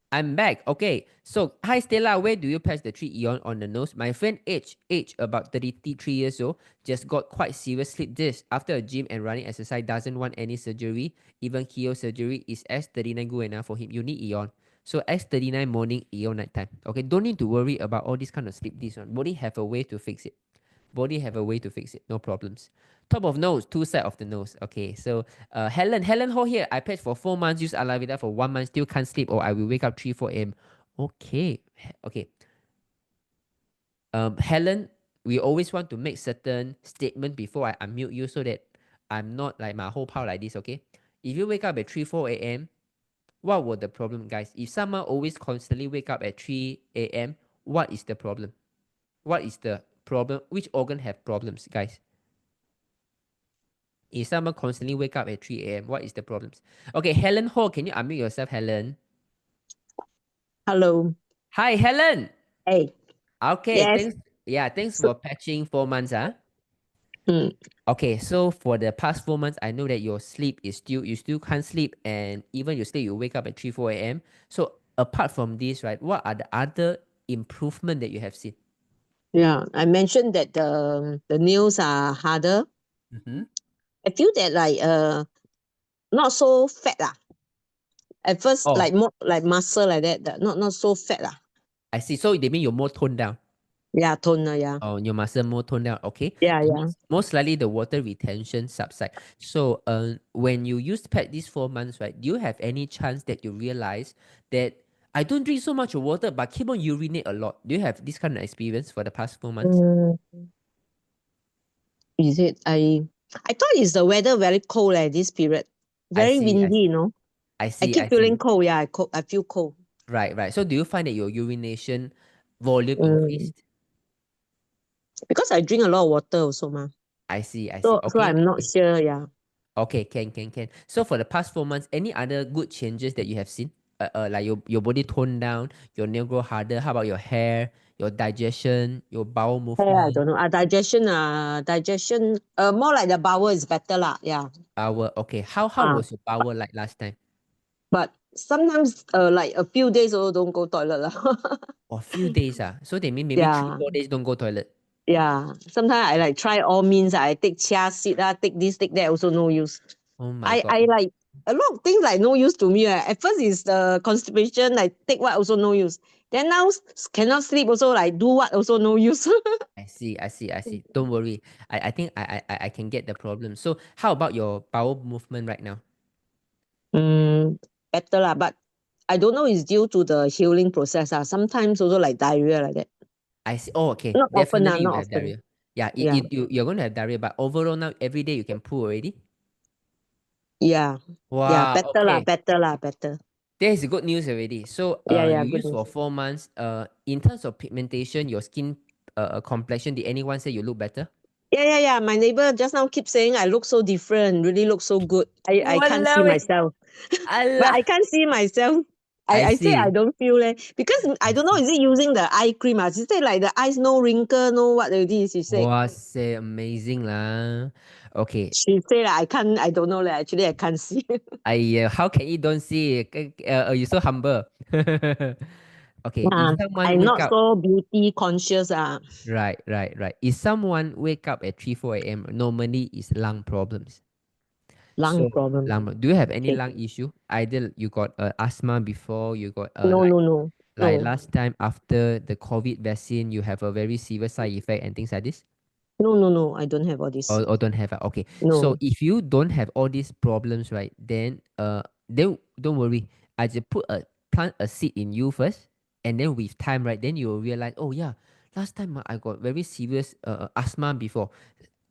I'm back. Okay. So, hi Stella, where do you patch the 3 Eon on the nose? My friend age about 33 years old, just got quite serious sleep disc after a gym and running exercise, doesn't want any surgery, even chemo surgery. Is S39 good enough for him? You need Eon. So S39 morning, Eon nighttime. Okay, don't need to worry about all this kind of sleep disc. Body have a way to fix it. No problems. Top of nose, two side of the nose. Okay, so Helen Ho here. I patched for 4 months, use Alavida for 1 month, still can't sleep, or I will wake up 3-4 a.m. Okay. Helen, we always want to make certain statement before I unmute you so that I'm not like my whole power like this, okay? If you wake up at 3, 4 a.m., what were the problem, guys? If someone always constantly wake up at 3 a.m., what is the problem? What is the problem? Which organ have problems, guys? If someone constantly wake up at 3 a.m., what is the problems? Okay, Helen Ho, can you unmute yourself, Helen? Hello. Hi, Helen. Hey. Okay, Yes. thanks. Yeah, thanks So- for patching 4 months, huh? Mm. Okay, so for the past 4 months, I know that your sleep is you still can't sleep, and even you say you wake up at 3, 4 a.m. So apart from this, right, what are the other improvement that you have seen? Yeah, I mentioned that the nails are harder. Mm-hmm. I feel that like not so fat lah. At first, Oh. like more like muscle like that, not so fat lah. I see. So they mean you're more toned down. Yeah, toner, yeah. Oh, your muscle more toned down. Okay. Yeah, It yeah. means most likely the water retention subside. So when you use pet these 4 months, right, do you have any chance that you realize that I don't drink so much water but keep on urinate a lot? Do you have this kind of experience for the past 4 months? Is it? I thought it's the weather very cold this period. Very see, windy, you know. I I see. keep feeling cold. Yeah, I feel cold. Right. So do you find that your urination volume Mm. increased? Because I drink a lot of water also, ma. I see. So Okay. I'm not sure, yeah. Okay, can. So for the past 4 months, any other good changes that you have seen? Like your body toned down, your nail grow harder. How about your hair, your digestion, your bowel movement? I don't know. Digestion, more like the bowel is better lah. Yeah. Bowel. Okay. How was your bowel like last time? But sometimes, like a few days also don't go toilet lah. A few days So they mean maybe 3, 4 days don't go toilet. Yeah. Sometimes I like try all means. I take chia seed, take this, take that, also no use. Oh my God. I like a lot of things like no use to me. At first is the constipation, like take what also no use. Then now cannot sleep also, like do what also no use. I see. Don't worry. I think I can get the problem. So how about your bowel movement right now? Better lah, but I don't know it's due to the healing process. Sometimes also like diarrhea like that. I see. Oh, okay. Not often, Definitely you not have often. diarrhea. Yeah, Yeah. you're going to have diarrhea, but overall now every day you can poo already. Yeah. Wow. Yeah, better lah, Okay. better. That is good news already. So Yeah, you good use for news. 4 months. In terms of pigmentation, your skin complexion, did anyone say you look better? Yeah. My neighbor just now keep saying I look so different, really look so good. I can't see Walao eh. myself. Allah. But I can't see myself. I I say I see. don't feel because I don't know, is it using the eye cream? She said like the eyes no wrinkle, no what it is. She said. Wow, say amazing lah. Okay. She said I don't know actually I can't see. How can you don't see? You're so humble. Okay, if someone I'm wake not up, so beauty conscious. right. If someone wake up at 3, 4 a.m., normally is lung problems. Lung problem. Do you have any Okay. lung issue? Either you got asthma before, you got No. like last time after the COVID vaccine, you have a very severe side effect and things like this? No, I don't have all this. Or don't have okay. No. So if you don't have all these problems, right, then don't worry. I just plant a seed in you first, and then with time, right, then you will realize, oh yeah, last time I got very serious asthma before.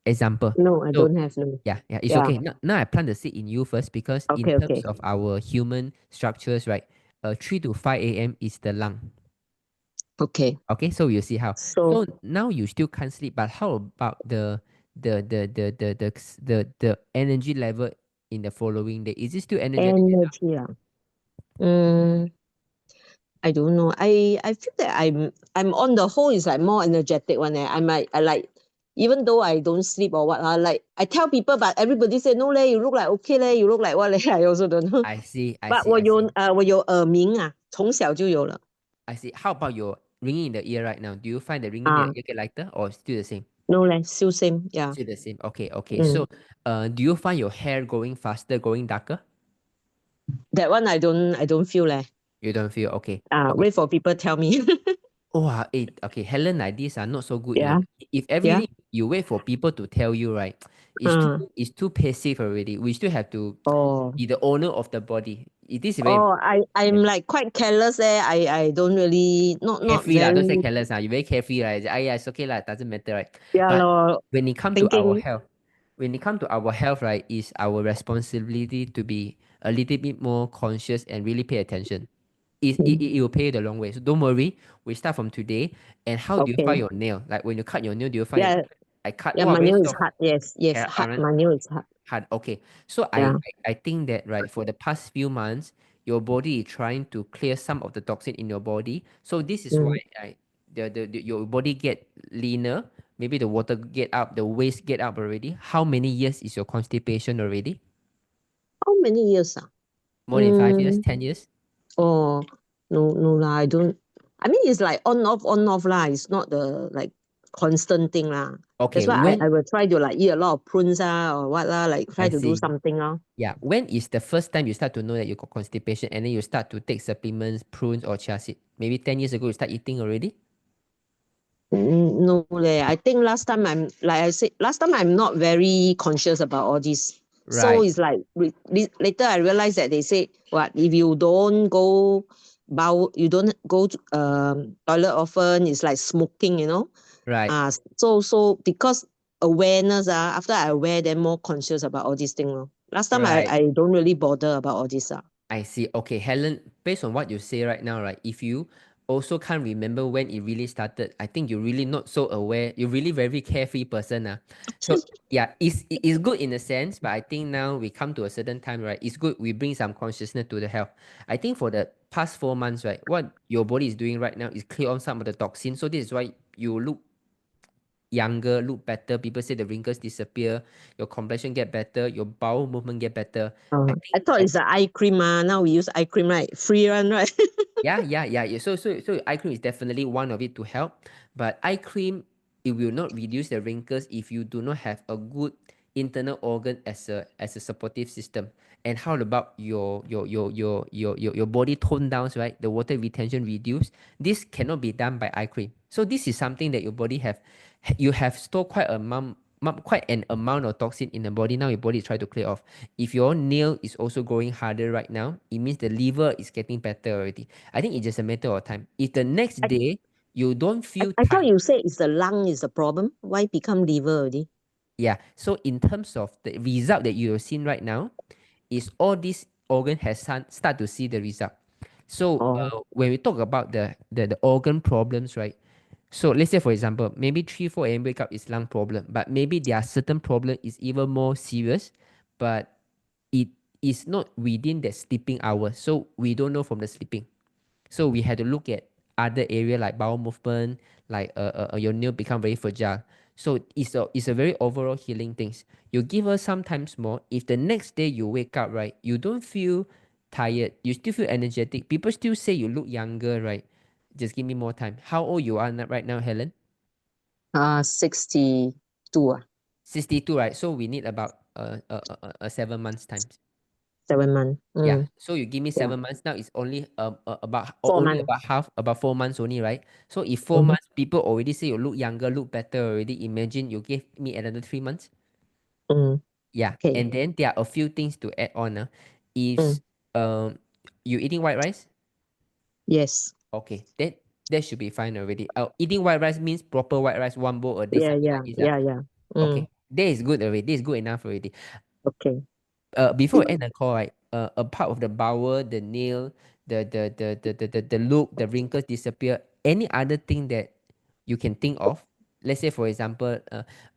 Example. No, I So don't have no. yeah, it's Yeah. okay. Now I plant the seed in you first because in Okay, terms okay. of our human structures, right, 3 to 5 a.m. is the lung. Okay. Okay, so you see how. So So now you still can't sleep, but how about the energy level in the following day? Is it still energetic enough? energy. I don't know. I feel that I'm on the whole is like more energetic one. I like even though I don't sleep or what, like I tell people, but everybody say no leh, you look like okay leh, you look like what leh, I also don't know. I see. But 我有耳鸣从小就有了。I see. How about your ringing in the ear right now? Do you find the ringing in the ear get lighter or still the same? No leh, still same. Yeah. Still the same. Okay. So do you find your hair growing faster, growing darker? That one I don't feel leh. You don't feel okay. Wait for people tell me. Okay, Helen, like this are not so good. Yeah. If every day you wait for people to tell you, right? It's too passive already. We still have to Oh. be the owner of the body. It is very Oh, I'm like quite careless there. I don't really not carefree lah. Don't say very careless lah. You very carefree, right? Yeah, it's okay lah. Doesn't matter, right? yeah But lor, when it comes to our thinking health, right, is our responsibility to be a little bit more conscious and really pay attention. It will pay you the long way. So don't worry. We start from today. And how do you okay. file your nail? Like when you cut your nail, do you find Yeah, I cut? yeah, Wow, my very nail is soft. hard. Yes, Yeah, hard. My nail is hard. hard. Okay. So Yeah. I think that right for the past few months, your body is trying to clear some of the toxin in your body. So this is why your body get leaner. Maybe the water get up, the waste get up already. How many years is your constipation already? How many years? More than 5 years, 10 years? Oh, no lah. I don't. I mean, it's like on off lah. It's not the like constant thing lah. Okay, That's why when I will try to like eat a lot of prunes or what lah. Like try I to do see. something lah. Yeah, when is the first time you start to know that you got constipation and then you start to take supplements, prunes or chia seed? Maybe 10 years ago you start eating already? No leh. I think last time I'm not very conscious about all this. So Right. it's like later I realized that they say what if you don't go you don't go to, toilet often, it's like smoking, you know. Right. So because awareness after I aware, then more conscious about all these things. Last time Right. I don't really bother about all this. I see. Okay, Helen, based on what you say right now, right? If you also can't remember when it really started, I think you're really not so aware. You're really very carefree person. So yeah, it's good in a sense, but I think now we come to a certain time, right? It's good we bring some consciousness to the health. I think for the past 4 months, right, what your body is doing right now is clear on some of the toxins. So this is why you look younger, look better. People say the wrinkles disappear, your complexion get better, your bowel movement get better. I thought it's the eye cream. Now we use eye cream, right? Free one, right? Yeah. So eye cream is definitely one of it to help. But eye cream, it will not reduce the wrinkles if you do not have a good internal organ as a supportive system. And how about your body tone down, right? The water retention reduce. This cannot be done by eye cream. So this is something that your body you have stored quite an amount of toxin in the body. Now your body is trying to clear off. If your nail is also growing harder right now, it means the liver is getting better already. I think it's just a matter of time. If the next day you don't feel I thought tired, you said it's the lung is the problem. Why become liver already? yeah. So in terms of the result that you have seen right now, is all these organ has start to see the result. So when we talk about the organ problems, right? So let's say for example, maybe 3, 4 a.m. wake up is lung problem, but maybe there are certain problem is even more serious, but it is not within the sleeping hours. So we don't know from the sleeping. So we had to look at other area like bowel movement, like your nail become very fragile. So it's a very overall healing things. You give us sometimes more. If the next day you wake up, right, you don't feel tired, you still feel energetic. People still say you look younger, right? Just give me more time. How old you are right now, Helen? 62. 62, right? So we need about 7 months time. 7 months. Yeah. So you give me Yeah. 7 months now. It's only about 4 only months. about half, about 4 months only, right? So if 4 months, people already say you look younger, look better already. Imagine you give me another 3 months. Yeah. Okay. And then there are a few things to add on. If you eating white rice, Yes. okay, that should be fine already. Eating white rice means proper white rice, one bowl a day, something like this. Yeah. Okay, that is good already. This is good enough already. Okay. Before we end the call, right? A part of the bowel, the nail, the look, the wrinkles disappear. Any other thing that you can think of? Let's say, for example,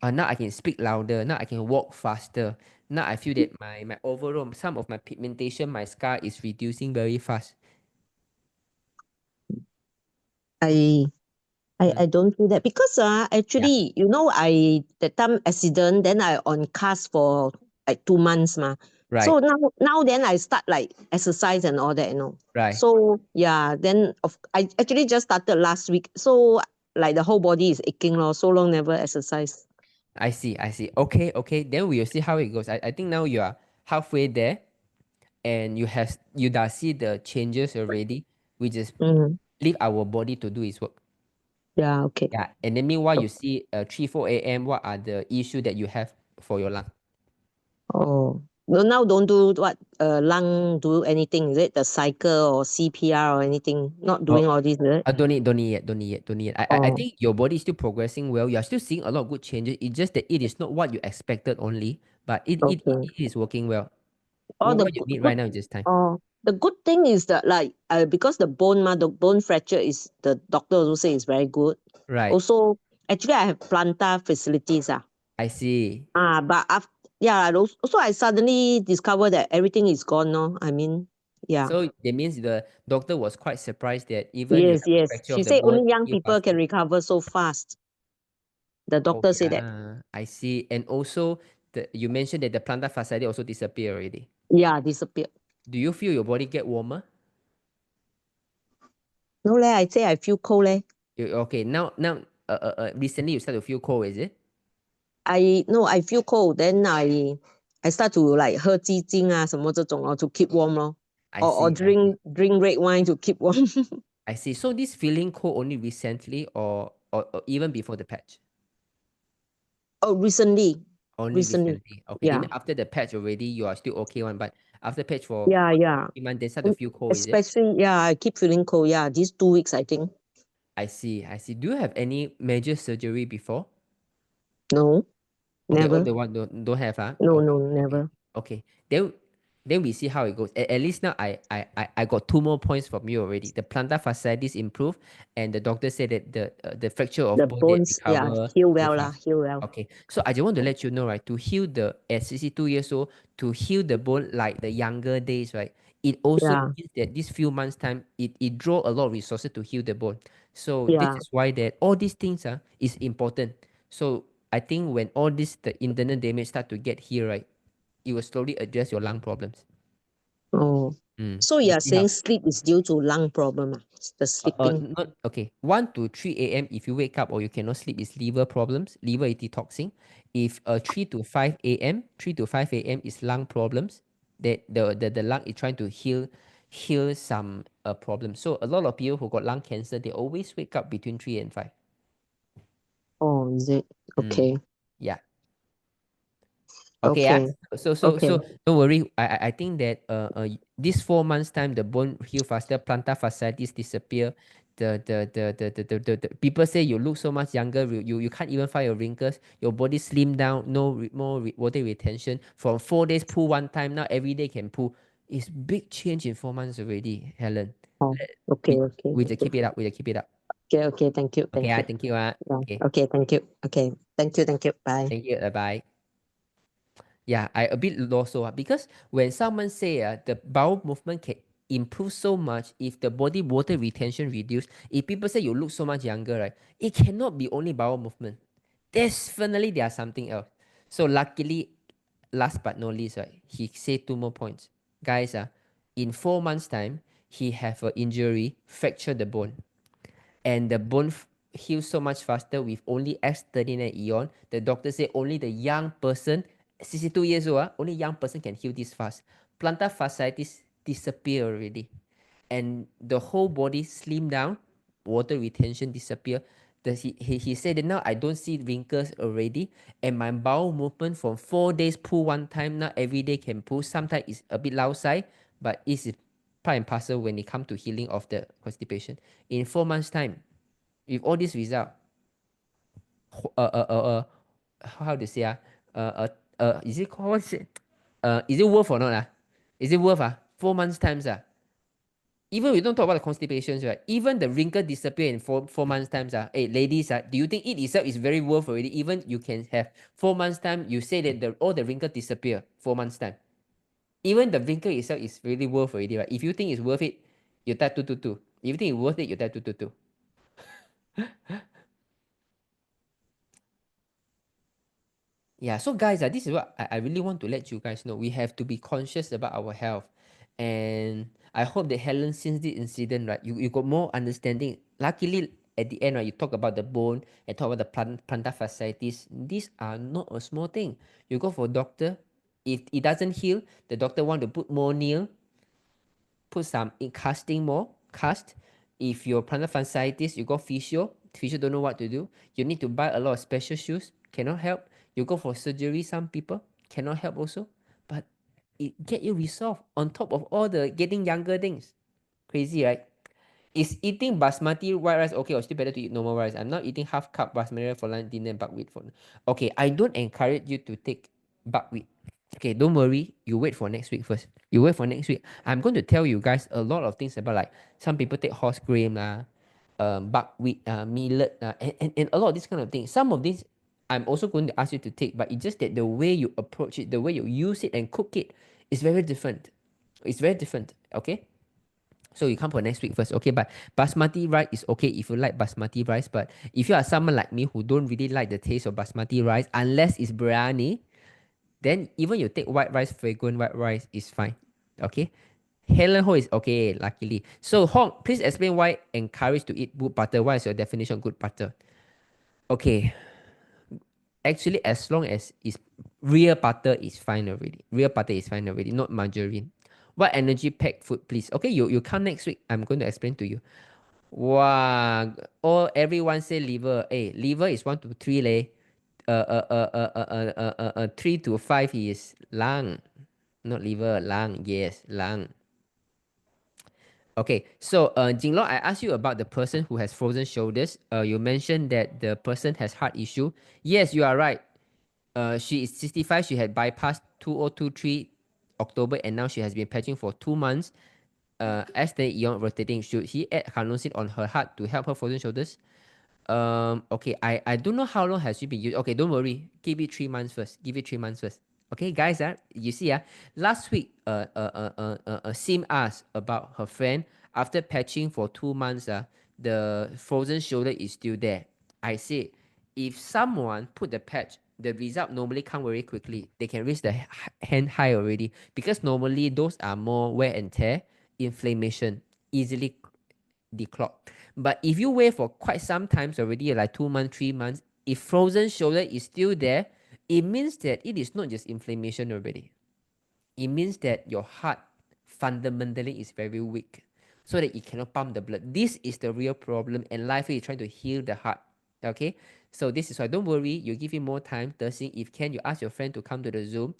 now I can speak louder. Now I can walk faster. Now I feel that my overall, some of my pigmentation, my scar is reducing very fast. I don't feel that because actually I that time accident then I on cast for like 2 months Right. so now then I start like exercise and all that Right. so yeah then I actually just started last week so like the whole body is aching so long never exercise. I see. Okay. Then we'll see how it goes. I think now you are halfway there, and you does see the changes already. We just leave our body to do its work. Yeah, okay. Yeah, and then meanwhile you see 3, 4 a.m. what are the issue that you have for your lung? Oh. No, now don't do what lung do anything, is it? The cycle or CPR or anything? Not doing all this, is it? Don't need yet. I Oh. think your body is still progressing well. You are still seeing a lot of good changes. It's just that it is not what you expected only, but it Okay. is working well. Oh, the What you need good right now is just time. the good thing is that like because the bone fracture is the doctor also say is very good. Right. Also, actually I have plantar facilities. I see. But after, yeah, also I suddenly discovered that everything is gone, no? I mean, yeah. So that means the doctor was quite surprised that even you Yes, have a yes. fracture She of the said bone, only young heal people can faster. recover so fast. The doctor said that. I see. And also, you mentioned that the plantar fasciitis also disappear already. Yeah, disappeared. Do you feel your body get warmer? No leh, I say I feel cold leh. Okay, now, recently you start to feel cold, is it? I feel cold. Then I start to like 喝鸡精什么这种 to keep warm lor. I Or see. drink red wine to keep warm. I see. So this feeling cold only recently or even before the patch? Oh, recently. Only recently. Okay. Yeah. Then after the patch already, you are still okay one, but after patch for Yeah. 3 months, then start to feel cold, is it? Especially, yeah, I keep feeling cold. Yeah, these 2 weeks, I think. I see. Do you have any major surgery before? No, Okay, never. the one don't have, huh? No, Okay. never. Okay. Then we see how it goes. At least now I got 2 more points from you already. The plantar fasciitis improved, and the doctor said that the fracture of The bone they bones, yeah, recover heal so well lah, fast. heal well. Okay. So I just want to let you know, right, to heal at 62 years old, to heal the bone like the younger days, right? It also Yeah, means that this few months time, it draw a lot of resources to heal the bone. So this yeah. is why that all these things is important. So I think when all the internal damage start to get here, right, it will slowly address your lung problems. Oh. Mm. So You you're see how- saying sleep is due to lung problem, the sleeping? not okay. 1 to 3 a.m. if you wake up or you cannot sleep is liver problems, liver is detoxing. If 3 to 5 a.m., 3 to 5 a.m. is lung problems, that the lung is trying to heal some problems. So a lot of people who got lung cancer, they always wake up between 3 and 5. Oh, is it? Okay. Yeah. Okay, Okay. So Okay. don't worry. I think that this 4 months time the bone heal faster, plantar fasciitis disappear. The people say you look so much younger. You can't even find your wrinkles. Your body slim down. No more water retention. From 4 days pull one time, now every day can pull. It's big change in 4 months already, Helen. Oh, okay. We just keep it up. We just keep it up. Okay. Thank you. Okay, Thank you. thank you. Yeah. Okay, Okay. Thank you. Okay. Thank you. Bye. thank you. Bye. Yeah, I a bit lost because when someone say the bowel movement can improve so much if the body water retention reduce, if people say you look so much younger, right, it cannot be only bowel movement. Definitely there's something else. So luckily, last but not least, right, he said 2 more points. Guys, in 4 months time, he have an injury, fracture the bone, and the bone heals so much faster with only X39 ion. The doctor say only the young person, 62 years old, only young person can heal this fast. Plantar fasciitis disappear already, and the whole body slim down, water retention disappear. He said that now I don't see wrinkles already, and my bowel movement from 4 days pull one time, now every day can pull. Sometimes it's a bit loud side, but it's part and parcel when it comes to healing of the constipation. In 4 months time, with all this result, how to say is it called, what's it? Is it worth or not? Is it worth 4 months times even we don't talk about the constipations, right? Even the wrinkle disappear in 4 months times hey ladies do you think it itself is very worth already? Even you can have 4 months time, you say that all the wrinkle disappear 4 months time. Even the wrinkle itself is really worth already, right? If you think it's worth it, you type 222. If you think it's worth it, you type 222. Yeah, so guys, this is what I really want to let you guys know. We have to be conscious about our health. And I hope that Helen, since the incident, right, you got more understanding. Luckily, at the end, right, you talk about the bone and talk about the plantar fasciitis. These are not a small thing. You go for a doctor. If it doesn't heal, the doctor want to put more nail, put some in casting more, cast. If your plantar fasciitis, you go physio, Physio don't know what to do. You need to buy a lot of special shoes. Cannot help. You go for surgery, some people cannot help also. But it get you resolved on top of all the getting younger things. Crazy, right? Is eating basmati white rice okay, or still better to eat normal rice? I'm not eating half cup basmati rice for lunch, dinner, buckwheat for. Okay, I don't encourage you to take buckwheat. Okay, don't worry. You wait for next week first. You wait for next week. I'm going to tell you guys a lot of things about, like, some people take horse grain lah, buckwheat, millet, and a lot of these kind of things. Some of these I'm also going to ask you to take, but it's just that the way you approach it, the way you use it and cook it is very different. It's very different. Okay. So you come for next week first, okay? But basmati rice is okay if you like basmati rice. But if you are someone like me who don't really like the taste of basmati rice, unless it's biryani, then even you take white rice, fragrant white rice is fine, okay? Helen Ho is okay, luckily. So Hong, please explain why encourage to eat good butter. What is your definition of good butter? Okay, actually, as long as it's real butter is fine already. Real butter is fine already, not margarine. What energy packed food, please? Okay, you come next week. I'm going to explain to you. Wow, everyone say liver. Hey, liver is 1 to 3 leh. 3 to 5 is lung, not liver. Lung, yes, lung. Okay, so Jinlong, I asked you about the person who has frozen shoulders. You mentioned that the person has heart issue. Yes, you are right. She is 65. She had bypassed 2023 October, and now she has been patching for 2 months. As the ion rotating, should he add carnosine on her heart to help her frozen shoulders? Okay, I don't know how long has she been using. Okay, don't worry. Give it 3 months first. Give it 3 months first. Okay, guys, you see, last week, Sim asked about her friend. After patching for 2 months, the frozen shoulder is still there. I said, if someone put the patch, the result normally come very quickly. They can reach the hand high already, because normally those are more wear and tear, inflammation, easily declot. But if you wait for quite some times already, like 2 months, 3 months, if frozen shoulder is still there, it means that it is not just inflammation already. It means that your heart fundamentally is very weak, so that it cannot pump the blood. This is the real problem, and life is trying to heal the heart. Okay, so this is why, don't worry, you give him more time. Thursday, if can, you ask your friend to come to the Zoom.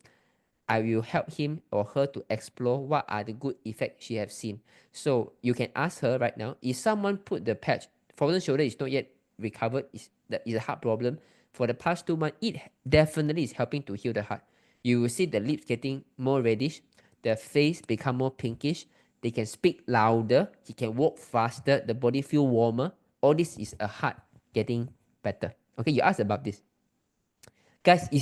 I will help him or her to explore what are the good effects she has seen. So you can ask her right now, if someone put the patch, frozen shoulder is not yet recovered, is a heart problem. For the past 2 months, it definitely is helping to heal the heart. You will see the lips getting more reddish, the face become more pinkish, they can speak louder, he can walk faster, the body feel warmer. All this is a heart getting better. Okay, you asked about this. Guys, do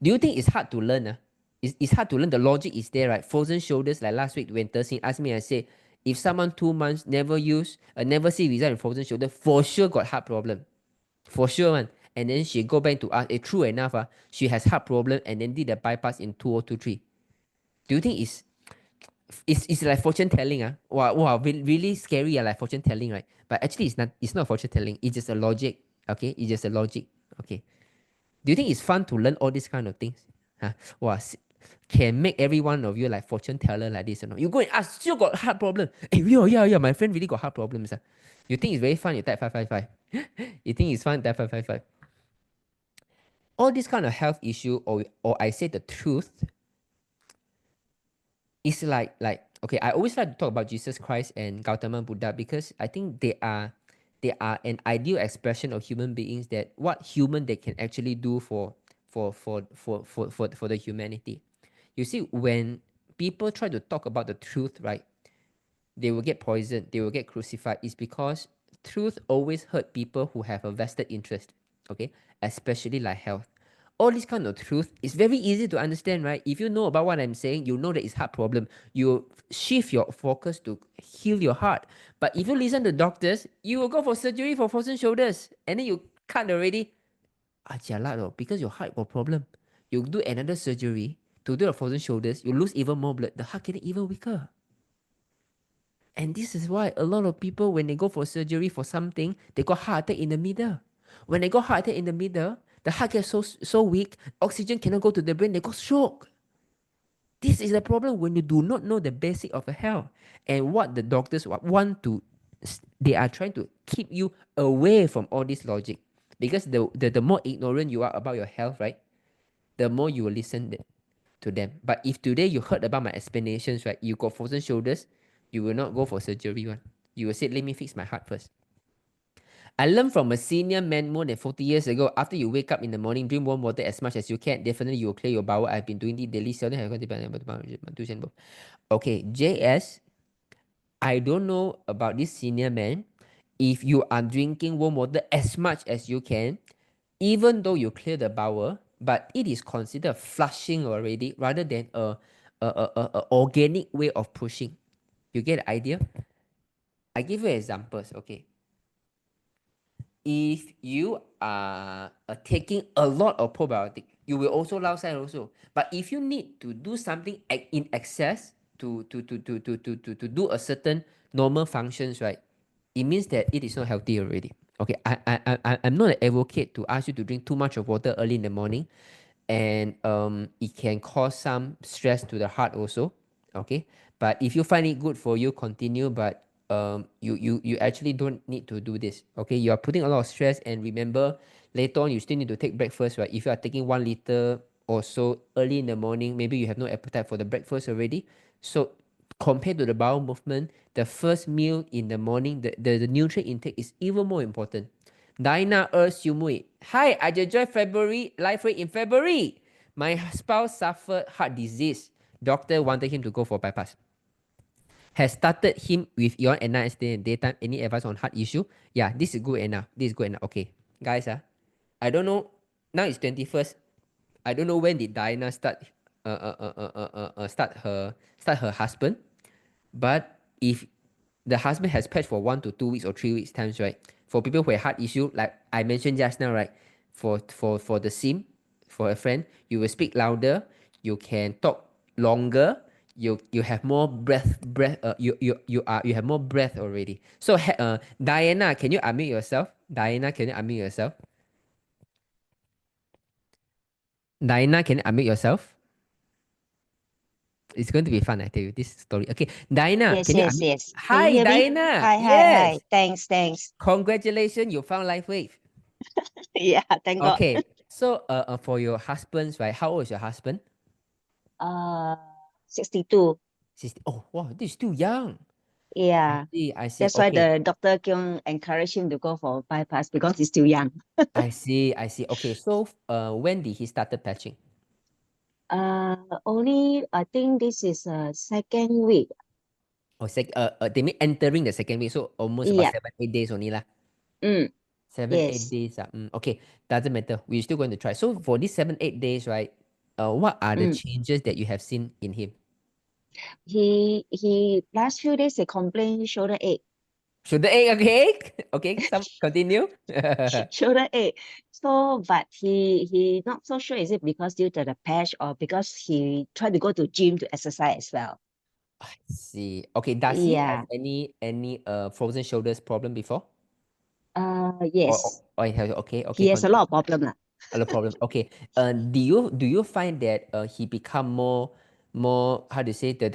you think it's hard to learn? It's hard to learn. The logic is there, right? Frozen shoulders, like last week when Thursday asked me, I said, if someone 2 months never see result in frozen shoulder, for sure got heart problem. For sure, man. And then she go back to us. True enough, she has heart problem and then did a bypass in 2023. Do you think it's like fortune telling? Wow, really scary, like fortune telling, right? But actually, it's not fortune telling. It's just a logic. Okay, it's just a logic. Okay. Do you think it's fun to learn all these kind of things? Wow, can make every one of you like fortune teller like this, you go and ask, still got heart problem. Hey, yeah, my friend really got heart problems. You think it's very fun? You type 555. You think it's fun? Type 555. All this kind of health issue, or I say the truth, is like okay. I always like to talk about Jesus Christ and Gautama Buddha, because I think they are an ideal expression of human beings, that what human they can actually do for the humanity. You see, when people try to talk about the truth, right, they will get poisoned, they will get crucified. It's because truth always hurt people who have a vested interest, okay, especially like health. All this kind of truth is very easy to understand, right? If you know about what I'm saying, you know that it's heart problem. You shift your focus to heal your heart. But if you listen to doctors, you will go for surgery for frozen shoulders, and then you cut already. Because your heart got problem. You do another surgery to do the frozen shoulders, you lose even more blood. The heart getting even weaker. And this is why a lot of people, when they go for surgery for something, they got heart attack in the middle. When they got heart attack in the middle, the heart gets so weak, oxygen cannot go to the brain, they got stroke. This is the problem when you do not know the basic of the health and what the doctors want to they are trying to keep you away from all this logic. Because the more ignorant you are about your health, right, the more you will listen to them. But if today you heard about my explanations, right, you got frozen shoulders, you will not go for surgery one. You will say, let me fix my heart first. I learned from a senior man more than 40 years ago. After you wake up in the morning, drink warm water as much as you can. Definitely you will clear your bowel. I've been doing it daily. Okay, JS, I don't know about this senior man. If you are drinking warm water as much as you can, even though you clear the bowel, but it is considered flushing already rather than a organic way of pushing. You get the idea? I give you examples, okay? If you are taking a lot of probiotic, you will also lao sai also. But if you need to do something in excess to do a certain normal functions, right? It means that it is not healthy already. Okay, I'm not an advocate to ask you to drink too much of water early in the morning, and it can cause some stress to the heart also. Okay, but if you find it good for you, continue. But you actually don't need to do this. Okay, you are putting a lot of stress, and remember, later on you still need to take breakfast, right? If you are taking 1 liter or so early in the morning, maybe you have no appetite for the breakfast already. So compared to the bowel movement, the first meal in the morning, the nutrient intake is even more important. Diana Sumui. Hi, I just joined February life rate in February. My spouse suffered heart disease. Doctor wanted him to go for bypass. Has started him with your and night stay in daytime. Any advice on heart issue? Yeah, this is good enough. This is good enough. Okay, guys, I don't know. Now it's 21st. I don't know when did Diana start her husband. But if the husband has patched for 1 to 2 weeks or 3 weeks times, right? For people who have heart issue, like I mentioned just now, right? For the sim, for a friend, you will speak louder, you can talk longer, you have more you have more breath already. So Diana, can you unmute yourself? Diana, can you unmute yourself? Diana, can you unmute yourself? It's going to be fun, I tell you, this story. Okay, Diana, Yes, can you yes, unmute? yes. Can you Hi, hear me? Diana. Hi, hi, hi. Yes. Thanks, thanks. Congratulations, you found life wave. Yeah, thank God. Okay, so for your husbands, right? How old is your husband? 62. 60. Oh, wow, this is still young. Yeah. I see. That's why Okay, the doctor can encourage him to go for bypass because he's still young. I see. Okay, so when did he started patching? Only I think this is second week. Oh, they mean entering the second week, so almost about Yeah. 7-8 days only lah. Mm, 7-8 yes. days. Okay, doesn't matter. We're still going to try. So for these 7-8 days, right? What are the changes that you have seen in him? He last few days he complained shoulder ache. Shoulder ache, okay? Okay, some continue. Shoulder ache. So, but he not so sure is it because due to the patch or because he tried to go to gym to exercise as well. I see. Okay, does he have Yeah. any frozen shoulders problem before? Yes. Or he has okay, He has a continue. lot of problem lah. A lot of problem. Okay. Do you find that he become more how to say the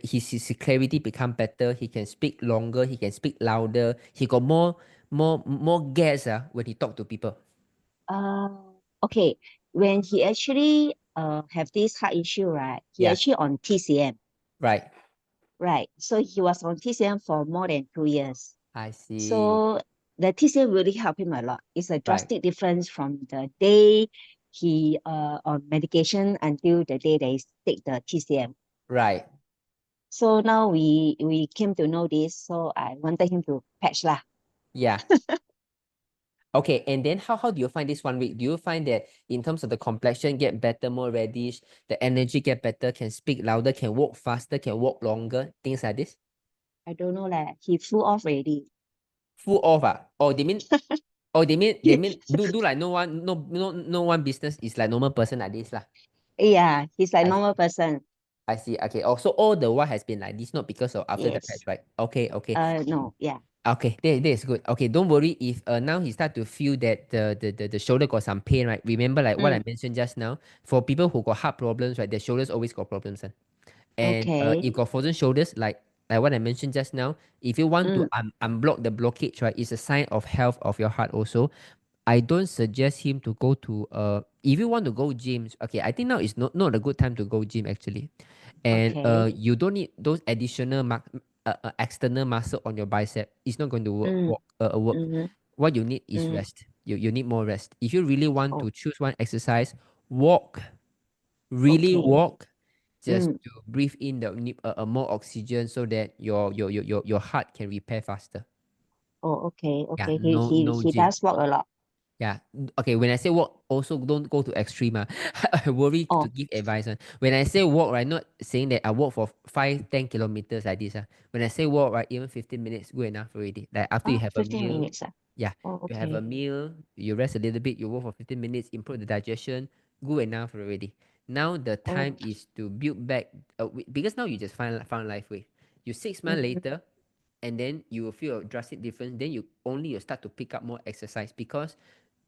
his clarity become better, he can speak longer, he can speak louder, he got more gas when he talk to people? Okay. When he actually have this heart issue, right? He Yeah. actually on TCM. Right. Right. So he was on TCM for more than 2 years. I see. So the TCM really helped him a lot. It's a Right. drastic difference from the day he on medication until the day they take the TCM. Right. So now we came to know this. So I wanted him to patch lah. Yeah. Okay, and then how do you find this 1 week? Do you find that in terms of the complexion get better, more reddish, the energy get better, can speak louder, can walk faster, can walk longer, things like this? I don't know lah. He flew off already. Full off Oh, they mean do like no one business is like normal person like this lah. Yeah, he's like I normal person. I see. Okay. Oh, so all the while has been like this, not because of after the patch, Yes. right? Okay. No, yeah. Okay, that is good. Okay, don't worry if now he start to feel that the shoulder got some pain, right? Remember like what I mentioned just now, for people who got heart problems, right, their shoulders always got problems. And Okay. if got frozen shoulders, like like what I mentioned just now, if you want to unblock the blockage, right, it's a sign of health of your heart also. I don't suggest him to go to if you want to go gym, okay, I think now is not a good time to go gym actually. And Okay. you don't need those additional external muscle on your bicep. It's not going to work. Work. Mm-hmm. What you need is rest. You need more rest. If you really want Oh, to choose one exercise, walk. Really okay. walk, just Mm. to breathe in the more oxygen so that your heart can repair faster. Oh, okay. Yeah, Okay. He no he no he gym. does walk a lot. Yeah. Okay, when I say walk, also don't go to extreme. I worry to Oh, give advice. When I say walk, right, not saying that I walk for 5-10 kilometers like this. When I say walk, right, even 15 minutes, good enough already. Like after you have a 15 meal, minutes. Ah. yeah, Oh, you have a okay. meal, you rest a little bit, you walk for 15 minutes, improve the digestion, good enough already. Now the Oh, time is to build back, because now you just found life way. You 6 months mm-hmm. later, and then you will feel a drastic difference. Then you start to pick up more exercise, because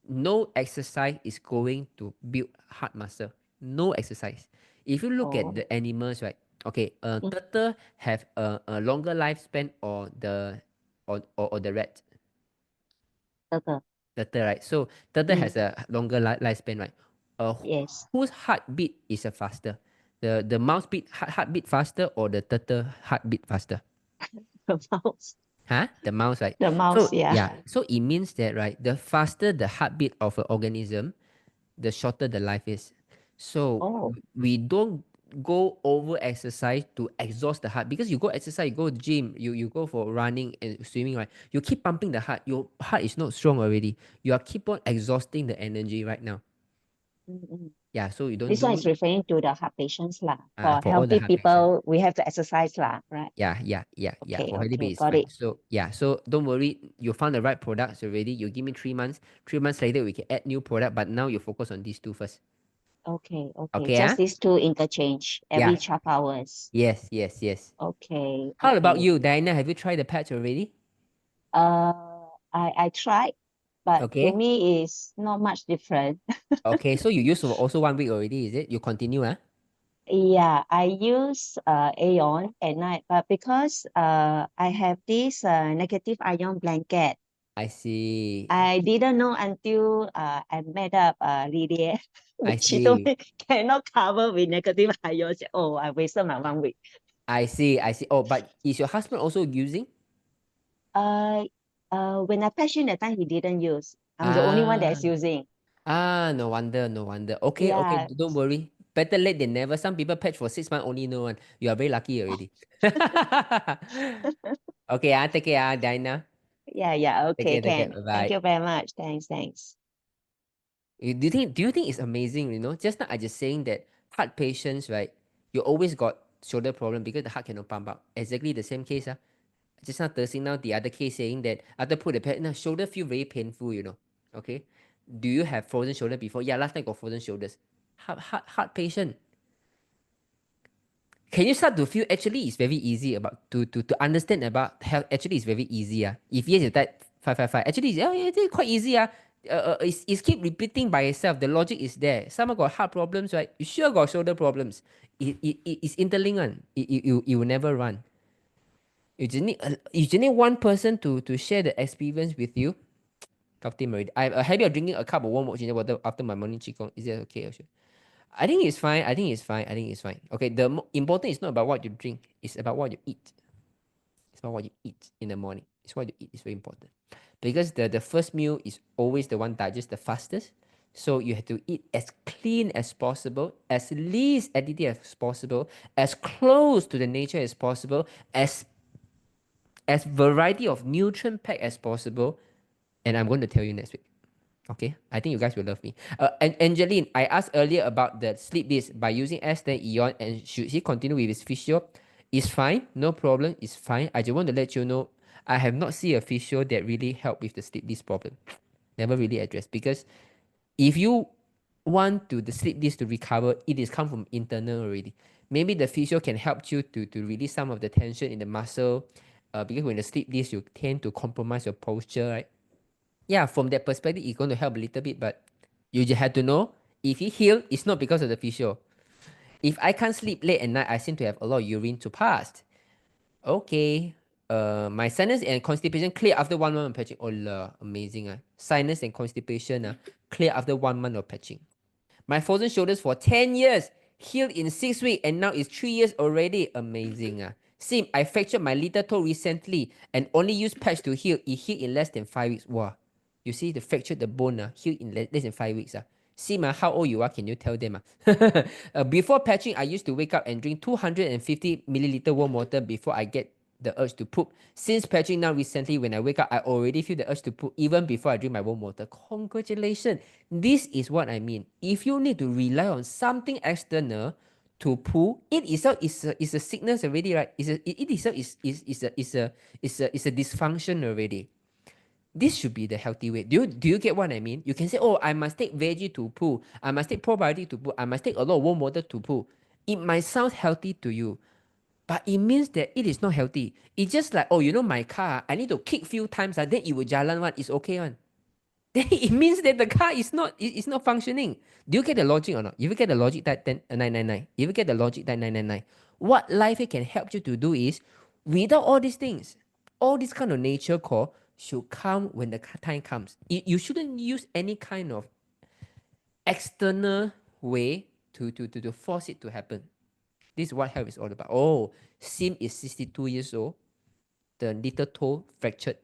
no exercise is going to build heart muscle. No exercise. If you look at Oh, the animals, right? Okay, mm, turtle have a longer lifespan, or the rat. okay. Turtle, right? So turtle Mm, has a longer lifespan, right? yes. Whose heartbeat is a faster? The mouse heartbeat faster, or the turtle heartbeat faster? The mouse. Huh? The mouse, right? The mouse, So yeah. yeah, so it means that, right, the faster the heartbeat of an organism, the shorter the life is. So Oh, we don't go over exercise to exhaust the heart, because you go exercise, you go gym, you go for running and swimming, right? You keep pumping the heart. Your heart is not strong already. You are keep on exhausting the energy right now. mm-mm. Yeah, so you don't This one do is referring to the heart patients lah. For for all the healthy heart patients. people, we have to exercise lah, right? Yeah. Okay, For healthy okay, base, got fine. it. So yeah, so don't worry. You found the right products already. You give me 3 months. 3 months later, we can add new product. But now you focus on these two first. Okay, okay. Okay, Just these two interchange yeah. every 12 hours. Yes. Okay, How about okay. you, Diana? Have you tried the patch already? I tried, but to Okay. me is not much different. Okay. So you use for also 1 week already, is it? You continue, huh? Yeah, I use Aeon at night, but because I have this negative ion blanket, I see. I didn't know until I met up Lydia, I which she told see. me cannot cover with negative ions. Oh, I wasted my 1 week. I see. I see. Oh, but is your husband also using? Uh, when I patched in that time, he didn't use. I'm the only one Ah. that's using. No wonder, no wonder. Okay, Yeah. don't worry. Better late than never. Some people patch for 6 months only, no one. You are very lucky already. Okay, take care, Diana. Yeah. Okay, Take care. can. Bye Thank bye. you very much. Thanks. Do you think it's amazing, Just now I just saying that heart patients, right? You always got shoulder problem because the heart cannot pump out. Exactly the same case, Just now Tersing now the other case saying that after put the pad, now shoulder feel very painful. Okay. Do you have frozen shoulder before? Yeah, last time got frozen shoulders. Heart patient. Can you start to feel actually it's very easy about to understand about health? Actually, it's very easy. If yes, you type 555. Actually, it's quite easy. It's keep repeating by itself. The logic is there. Someone got heart problems, right? You sure got shoulder problems. It's interlinked. It will never run. You just need one person to share the experience with you. Got him already. I have a habit of drinking a cup of warm ginger water after my morning qigong. Is that okay? I think it's fine. Okay, the important is not about what you drink. It's about what you eat. It's about what you eat in the morning. It's what you eat is very important. Because the first meal is always the one digest the fastest. So you have to eat as clean as possible, as least additive as possible, as close to the nature as possible, as variety of nutrient pack as possible. And I'm going to tell you next week. Okay, I think you guys will love me. And Angeline, I asked earlier about the sleep disc by using S10 Eon, and should he continue with his physio? It's fine, no problem. It's fine. I just want to let you know, I have not seen a physio that really helped with the sleep disc problem. Never really addressed, because if you want the sleep disc to recover, it is come from internal already. Maybe the physio can help you to release some of the tension in the muscle. Because when the sleep disc, you tend to compromise your posture, right? Yeah, from that perspective, it's going to help a little bit, but you just have to know, if he heal, it's not because of the physio. If I can't sleep late at night, I seem to have a lot of urine to pass. Okay. My sinus and constipation clear after 1 month of patching. Oh, amazing. Sinus and constipation clear after 1 month of patching. My frozen shoulders for 10 years, healed in 6 weeks, and now it's 3 years already. Amazing. Sim, I fractured my little toe recently and only used patch to heal. It healed in less than 5 weeks. Wow. You see, the fractured the bone, healed in less than 5 weeks. Sim, how old you are? Can you tell them? Before patching, I used to wake up and drink 250 milliliter warm water before I get the urge to poop. Since patching now recently, when I wake up, I already feel the urge to poop even before I drink my warm water. Congratulations. This is what I mean. If you need to rely on something external to poo, it itself is a sickness already, right? It itself is a dysfunction already. This should be the healthy way. Do you get what I mean? You can say, oh, I must take veggie to poo. I must take probiotic to poo. I must take a lot of warm water to poo. It might sound healthy to you, but it means that it is not healthy. It's just like, oh, my car, I need to kick few times, then it will jalan one. It's okay one. Then it means that the car is not functioning. Do you get the logic or not? If you get the logic that 999, if you get the logic that 999, what life can help you to do is, without all these things, all this kind of nature call should come when the time comes. You shouldn't use any kind of external way to force it to happen. This is what health is all about. Oh, Sim is 62 years old. The little toe fractured.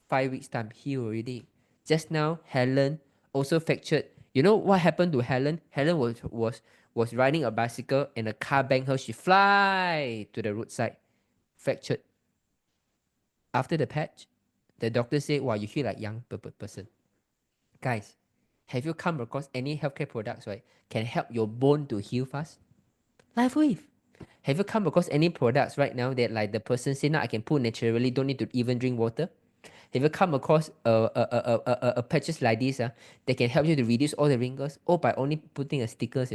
5 weeks time, healed already. Just now, Helen also fractured. You know what happened to Helen? Helen was riding a bicycle and a car banged her. She fly to the roadside. Fractured. After the patch, the doctor said, wow, you feel like young person. Guys, have you come across any healthcare products, right, can help your bone to heal fast? LifeWave. Have you come across any products right now that like the person say, now I can poo naturally, don't need to even drink water? Have you come across a patches like this that can help you to reduce all the wrinkles? Oh, by only putting a stickers,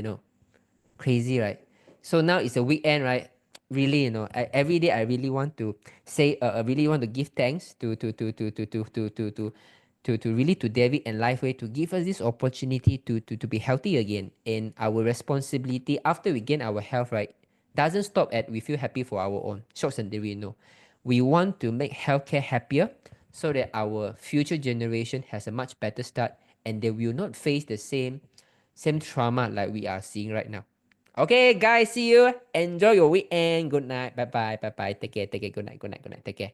Crazy, right? So now it's a weekend, right? Really, every day I really want to say, I really want to give thanks to really to David and Lifeway to give us this opportunity to be healthy again. And our responsibility after we gain our health, right, doesn't stop at we feel happy for our own. Short and we know. We want to make healthcare happier so that our future generation has a much better start and they will not face the same trauma like we are seeing right now. Okay, guys, see you. Enjoy your weekend. Good night. Bye bye. Bye bye. Take care. Take care. Good night. Good night. Good night. Take care.